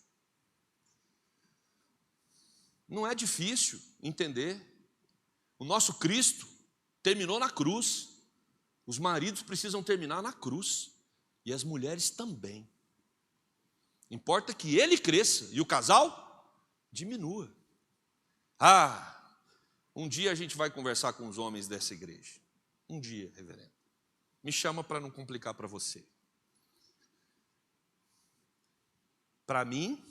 Não é difícil entender. O nosso Cristo terminou na cruz. Os maridos precisam terminar na cruz. E as mulheres também. Importa que ele cresça e o casal diminua. Um dia a gente vai conversar com os homens dessa igreja. Um dia, reverendo. Me chama para não complicar para você. Para mim,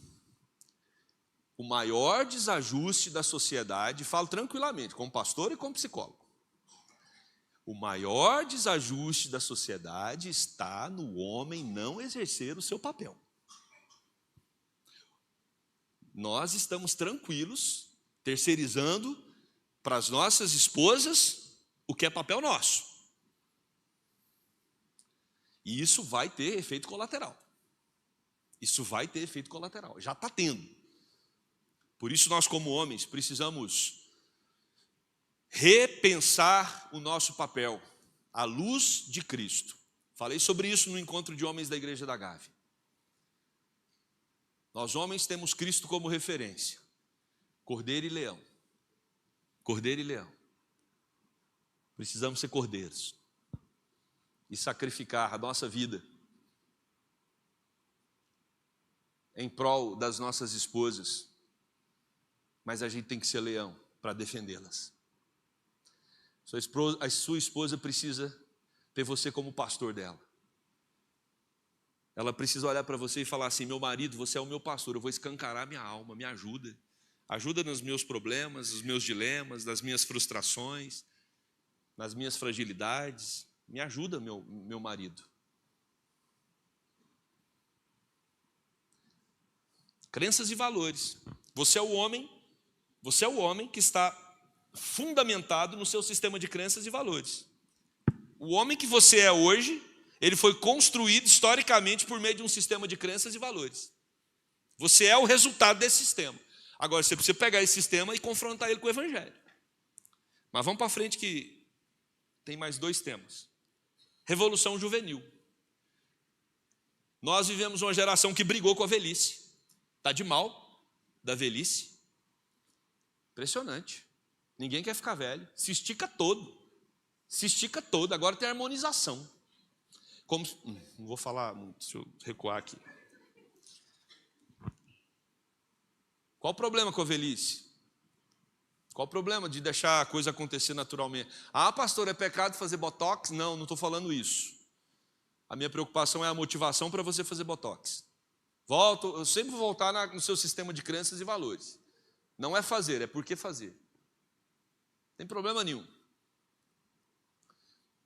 o maior desajuste da sociedade, falo tranquilamente, como pastor e como psicólogo. O maior desajuste da sociedade está no homem não exercer o seu papel. Nós estamos tranquilos, terceirizando para as nossas esposas o que é papel nosso. E isso vai ter efeito colateral. Isso vai ter efeito colateral, já está tendo. Por isso nós, como homens, precisamos repensar o nosso papel à luz de Cristo. Falei sobre isso no encontro de homens da igreja da Gávea. Nós homens temos Cristo como referência. Cordeiro e leão. Cordeiro e leão. Precisamos ser cordeiros e sacrificar a nossa vida em prol das nossas esposas, mas a gente tem que ser leão para defendê-las. A sua esposa precisa ter você como pastor dela. Ela precisa olhar para você e falar assim: meu marido, você é o meu pastor, eu vou escancarar minha alma, me ajuda. Ajuda nos meus problemas, nos meus dilemas, nas minhas frustrações, nas minhas fragilidades. Me ajuda, meu marido. Crenças e valores. Você é o homem que está fundamentado no seu sistema de crenças e valores. O homem que você é hoje, ele foi construído historicamente por meio de um sistema de crenças e valores. Você é o resultado desse sistema. Agora, você precisa pegar esse sistema e confrontar ele com o Evangelho. Mas vamos para frente que tem mais 2 temas. Revolução juvenil. Nós vivemos uma geração que brigou com a velhice. Está de mal da velhice. Impressionante. Ninguém quer ficar velho. Se estica todo. Se estica todo. Agora tem harmonização. Não vou falar muito, deixa eu recuar aqui. Qual o problema com a velhice? Qual o problema de deixar a coisa acontecer naturalmente? Ah, pastor, é pecado fazer botox? Não estou falando isso. A minha preocupação é a motivação para você fazer botox. Eu sempre vou voltar no seu sistema de crenças e valores. Não é fazer, é por que fazer. Não tem problema nenhum.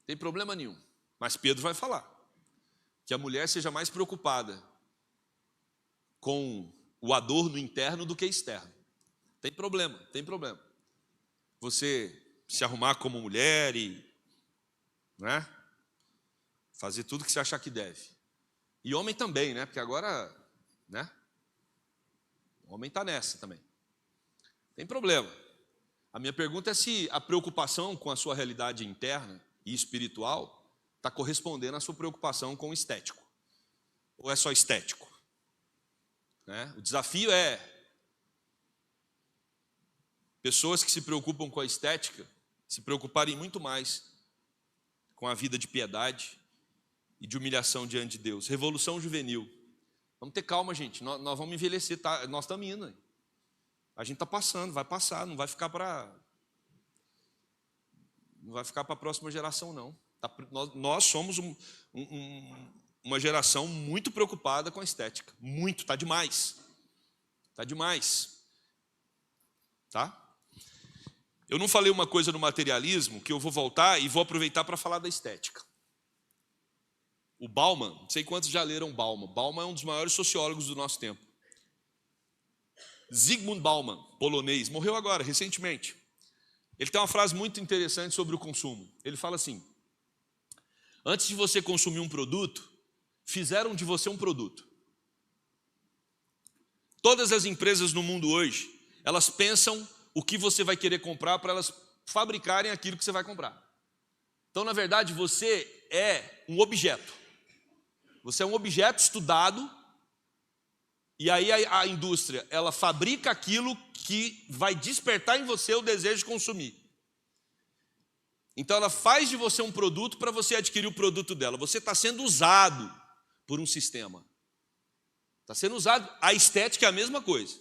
Tem problema nenhum. Mas Pedro vai falar que a mulher seja mais preocupada com o adorno interno do que externo. Tem problema. Você se arrumar como mulher e, né, fazer tudo que você achar que deve. E homem também, né? Porque agora, né? O homem está nessa também. Tem problema. A minha pergunta é se a preocupação com a sua realidade interna e espiritual está correspondendo à sua preocupação com o estético. Ou é só estético? Né? O desafio é pessoas que se preocupam com a estética se preocuparem muito mais com a vida de piedade e de humilhação diante de Deus. Revolução juvenil. Vamos ter calma, gente. Nós vamos envelhecer. Tá? Nós estamos indo. Hein? A gente está passando, vai passar. Não vai ficar para a próxima geração, não. Nós somos uma geração muito preocupada com a estética. Muito, está demais. Está demais. Tá? Eu não falei uma coisa no materialismo que eu vou voltar e vou aproveitar para falar da estética. O Bauman, não sei quantos já leram Bauman. Bauman é um dos maiores sociólogos do nosso tempo. Zygmunt Bauman, polonês, morreu agora, recentemente. Ele tem uma frase muito interessante sobre o consumo. Ele fala assim: antes de você consumir um produto, fizeram de você um produto. Todas as empresas no mundo hoje, elas pensam o que você vai querer comprar para elas fabricarem aquilo que você vai comprar. Então, na verdade, você é um objeto. Você é um objeto estudado, e aí a indústria, ela fabrica aquilo que vai despertar em você o desejo de consumir. Então ela faz de você um produto para você adquirir o produto dela. Você está sendo usado por um sistema. Está sendo usado. A estética é a mesma coisa.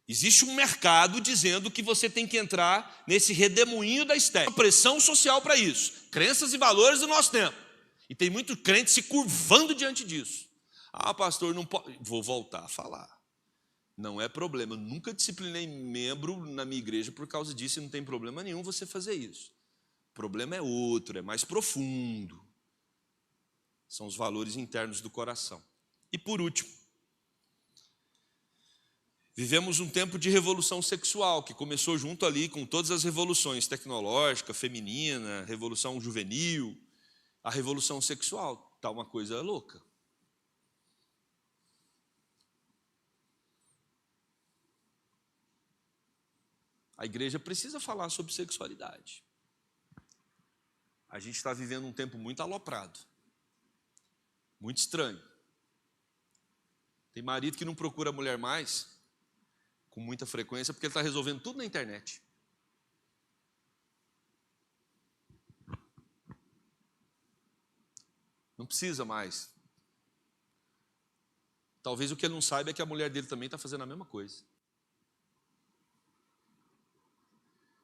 Existe um mercado dizendo que você tem que entrar nesse redemoinho da estética. Uma pressão social para isso. Crenças e valores do nosso tempo. E tem muito crente se curvando diante disso. Ah, pastor, não pode. Vou voltar a falar. Não é problema. Eu nunca disciplinei membro na minha igreja por causa disso e não tem problema nenhum você fazer isso. O problema é outro, é mais profundo. São os valores internos do coração. E por último, vivemos um tempo de revolução sexual, que começou junto ali com todas as revoluções, tecnológica, feminina, revolução juvenil, a revolução sexual. Está uma coisa louca. A igreja precisa falar sobre sexualidade. A gente está vivendo um tempo muito aloprado, muito estranho. Tem marido que não procura a mulher mais, com muita frequência, porque ele está resolvendo tudo na internet. Não precisa mais. Talvez o que ele não saiba é que a mulher dele também está fazendo a mesma coisa.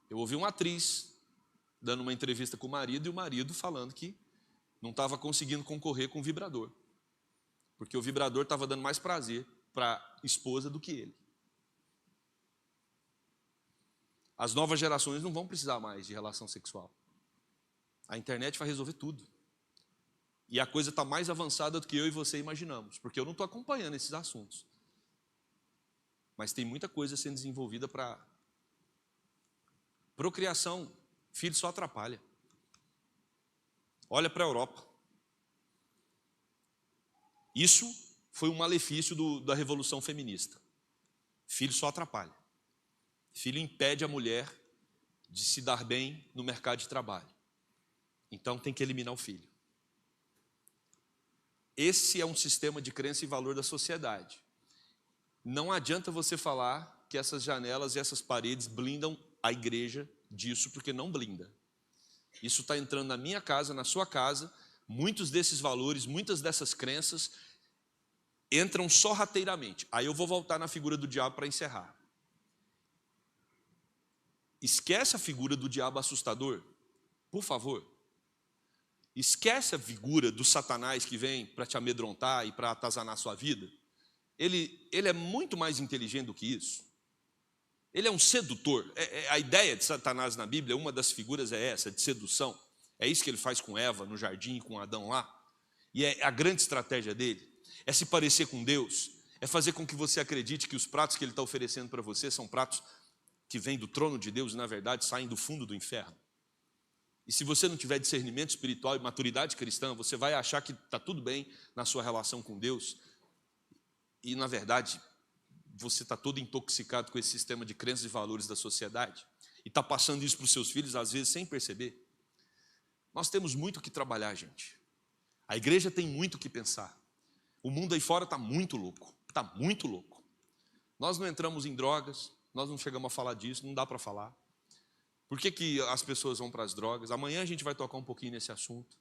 Eu ouvi uma atriz dando uma entrevista com o marido, e o marido falando que não estava conseguindo concorrer com o vibrador, porque o vibrador estava dando mais prazer para a esposa do que ele. As novas gerações não vão precisar mais de relação sexual. A internet vai resolver tudo. E a coisa está mais avançada do que eu e você imaginamos, porque eu não estou acompanhando esses assuntos. Mas tem muita coisa sendo desenvolvida para procriação. Filho só atrapalha. Olha para a Europa. Isso foi um malefício da revolução feminista. Filho só atrapalha. Filho impede a mulher de se dar bem no mercado de trabalho. Então tem que eliminar o filho. Esse é um sistema de crença e valor da sociedade. Não adianta você falar que essas janelas e essas paredes blindam a igreja disso, porque não blinda. Isso está entrando na minha casa, na sua casa. Muitos desses valores, muitas dessas crenças entram sorrateiramente. Aí eu vou voltar na figura do diabo para encerrar. Esquece a figura do diabo assustador, por favor. Esquece a figura do Satanás que vem para te amedrontar e para atazanar a sua vida. Ele é muito mais inteligente do que isso. Ele é um sedutor. A ideia de Satanás na Bíblia, uma das figuras é essa, de sedução. É isso que ele faz com Eva no jardim, com Adão lá. E é a grande estratégia dele. É se parecer com Deus. É fazer com que você acredite que os pratos que ele está oferecendo para você são pratos que vêm do trono de Deus e, na verdade, saem do fundo do inferno. E se você não tiver discernimento espiritual e maturidade cristã, você vai achar que está tudo bem na sua relação com Deus. E, na verdade, você está todo intoxicado com esse sistema de crenças e valores da sociedade. E está passando isso para os seus filhos, às vezes, sem perceber. Nós temos muito o que trabalhar, gente. A igreja tem muito o que pensar. O mundo aí fora está muito louco. Está muito louco. Nós não entramos em drogas, nós não chegamos a falar disso, não dá para falar. Por que as pessoas vão para as drogas? Amanhã a gente vai tocar um pouquinho nesse assunto.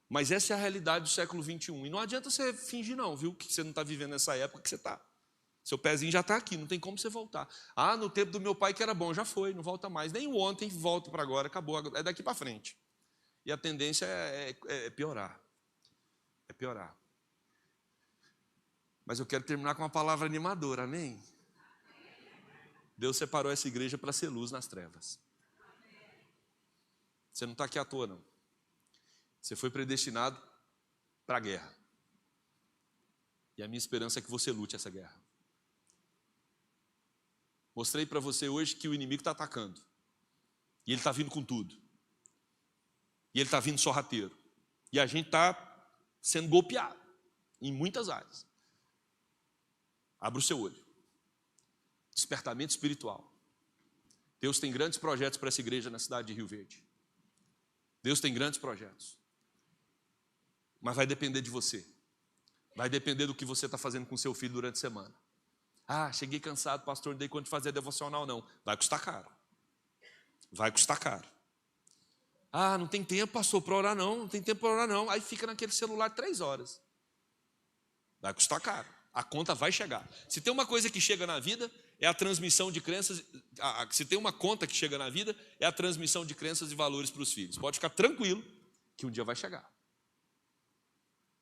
Mas essa é a realidade do século XXI. E não adianta você fingir não, viu? Que você não está vivendo nessa época que você está. Seu pezinho já está aqui, não tem como você voltar. Ah, no tempo do meu pai que era bom, já foi, não volta mais. Nem o ontem volta para agora, acabou, é daqui para frente. E a tendência é piorar. É piorar. Mas eu quero terminar com uma palavra animadora, amém? Deus separou essa igreja para ser luz nas trevas. Você não está aqui à toa, não. Você foi predestinado para a guerra. E a minha esperança é que você lute essa guerra. Mostrei para você hoje que o inimigo está atacando. E ele está vindo com tudo. E ele está vindo sorrateiro. E a gente está sendo golpeado em muitas áreas. Abra o seu olho. Despertamento espiritual. Deus tem grandes projetos para essa igreja na cidade de Rio Verde. Deus tem grandes projetos. Mas vai depender de você. Vai depender do que você está fazendo com seu filho durante a semana. Ah, cheguei cansado, pastor, não dei conta de fazer devocional, não. Vai custar caro. Vai custar caro. Ah, não tem tempo, pastor, para orar, não. Não tem tempo para orar, não. Aí fica naquele celular 3 horas. Vai custar caro. A conta vai chegar. Se tem uma coisa que chega na vida, é a transmissão de crenças. Se tem uma conta que chega na vida, é a transmissão de crenças e valores para os filhos. Pode ficar tranquilo que um dia vai chegar.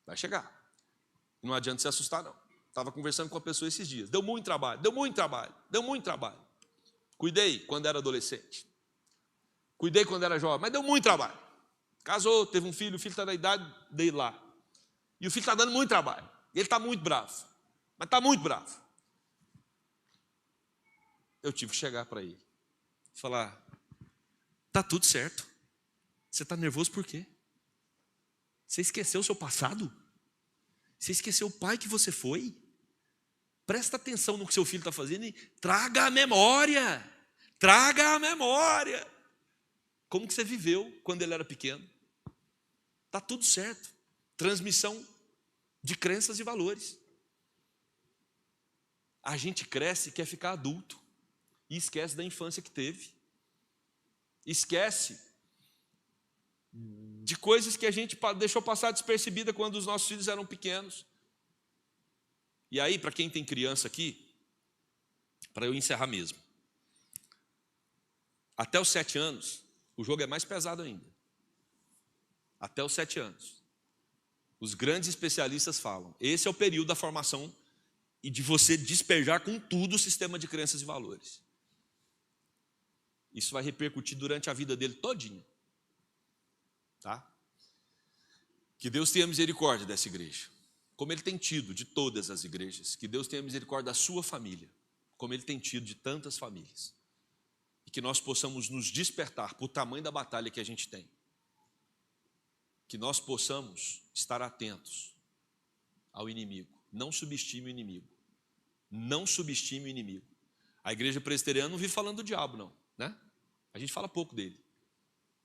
Vai chegar. Não adianta se assustar, não. Estava conversando com uma pessoa esses dias. Deu muito trabalho. Cuidei quando era adolescente. Cuidei quando era jovem, mas deu muito trabalho. Casou, teve um filho, o filho está na idade dele lá. E o filho está dando muito trabalho. E ele está muito bravo. Mas está muito bravo. Eu tive que chegar para ele. Falar, está tudo certo. Você está nervoso por quê? Você esqueceu o seu passado? Você esqueceu o pai que você foi? Presta atenção no que seu filho está fazendo e traga a memória. Traga a memória. Como que você viveu quando ele era pequeno? Está tudo certo. Transmissão de crenças e valores. A gente cresce e quer ficar adulto. E esquece da infância que teve. Esquece de coisas que a gente deixou passar despercebida quando os nossos filhos eram pequenos. E aí, para quem tem criança aqui, para eu encerrar mesmo, até os 7 anos, o jogo é mais pesado ainda. Até os 7 anos. Os grandes especialistas falam, esse é o período da formação e de você despejar com tudo o sistema de crenças e valores. Isso vai repercutir durante a vida dele todinha. Tá? Que Deus tenha misericórdia dessa igreja, como Ele tem tido de todas as igrejas. Que Deus tenha misericórdia da sua família, como Ele tem tido de tantas famílias. E que nós possamos nos despertar para o tamanho da batalha que a gente tem. Que nós possamos estar atentos ao inimigo. Não subestime o inimigo. Não subestime o inimigo. A igreja presbiteriana não vive falando do diabo, não, né? A gente fala pouco dele,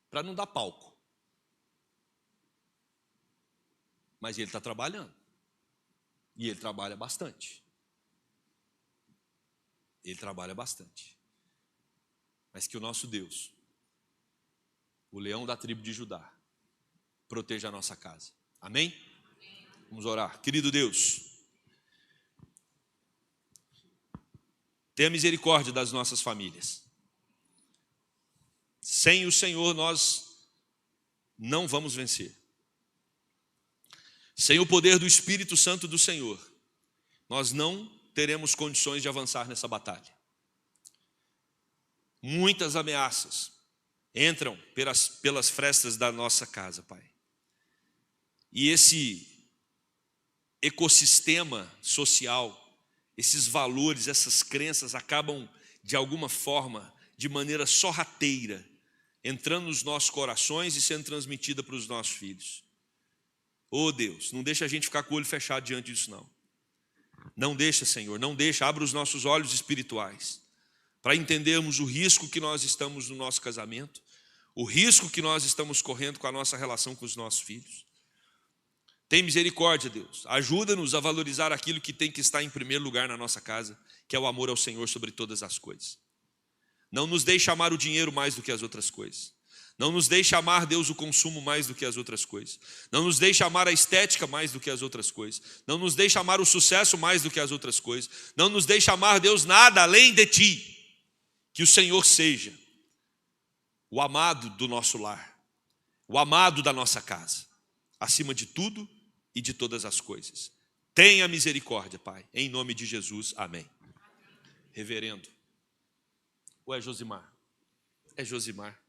para não dar palco. Mas ele está trabalhando. E ele trabalha bastante. Ele trabalha bastante. Mas que o nosso Deus, o leão da tribo de Judá, proteja a nossa casa. Amém? Vamos orar. Querido Deus, tenha misericórdia das nossas famílias. Sem o Senhor nós não vamos vencer. Sem o poder do Espírito Santo do Senhor, nós não teremos condições de avançar nessa batalha. Muitas ameaças entram pelas frestas da nossa casa, Pai. E esse ecossistema social, esses valores, essas crenças acabam, de alguma forma, de maneira sorrateira, entrando nos nossos corações e sendo transmitida para os nossos filhos. Oh Deus, não deixa a gente ficar com o olho fechado diante disso, não. Não deixa, Senhor, não deixa, abra os nossos olhos espirituais para entendermos o risco que nós estamos no nosso casamento, o risco que nós estamos correndo com a nossa relação com os nossos filhos. Tem misericórdia, Deus. Ajuda-nos a valorizar aquilo que tem que estar em primeiro lugar na nossa casa, que é o amor ao Senhor sobre todas as coisas. Não nos deixe amar o dinheiro mais do que as outras coisas. Não nos deixe amar, Deus, o consumo mais do que as outras coisas. Não nos deixe amar a estética mais do que as outras coisas. Não nos deixe amar o sucesso mais do que as outras coisas. Não nos deixe amar, Deus, nada além de Ti. Que o Senhor seja o amado do nosso lar, o amado da nossa casa, acima de tudo e de todas as coisas. Tenha misericórdia, Pai, em nome de Jesus, amém. Reverendo, ou é Josimar? É Josimar.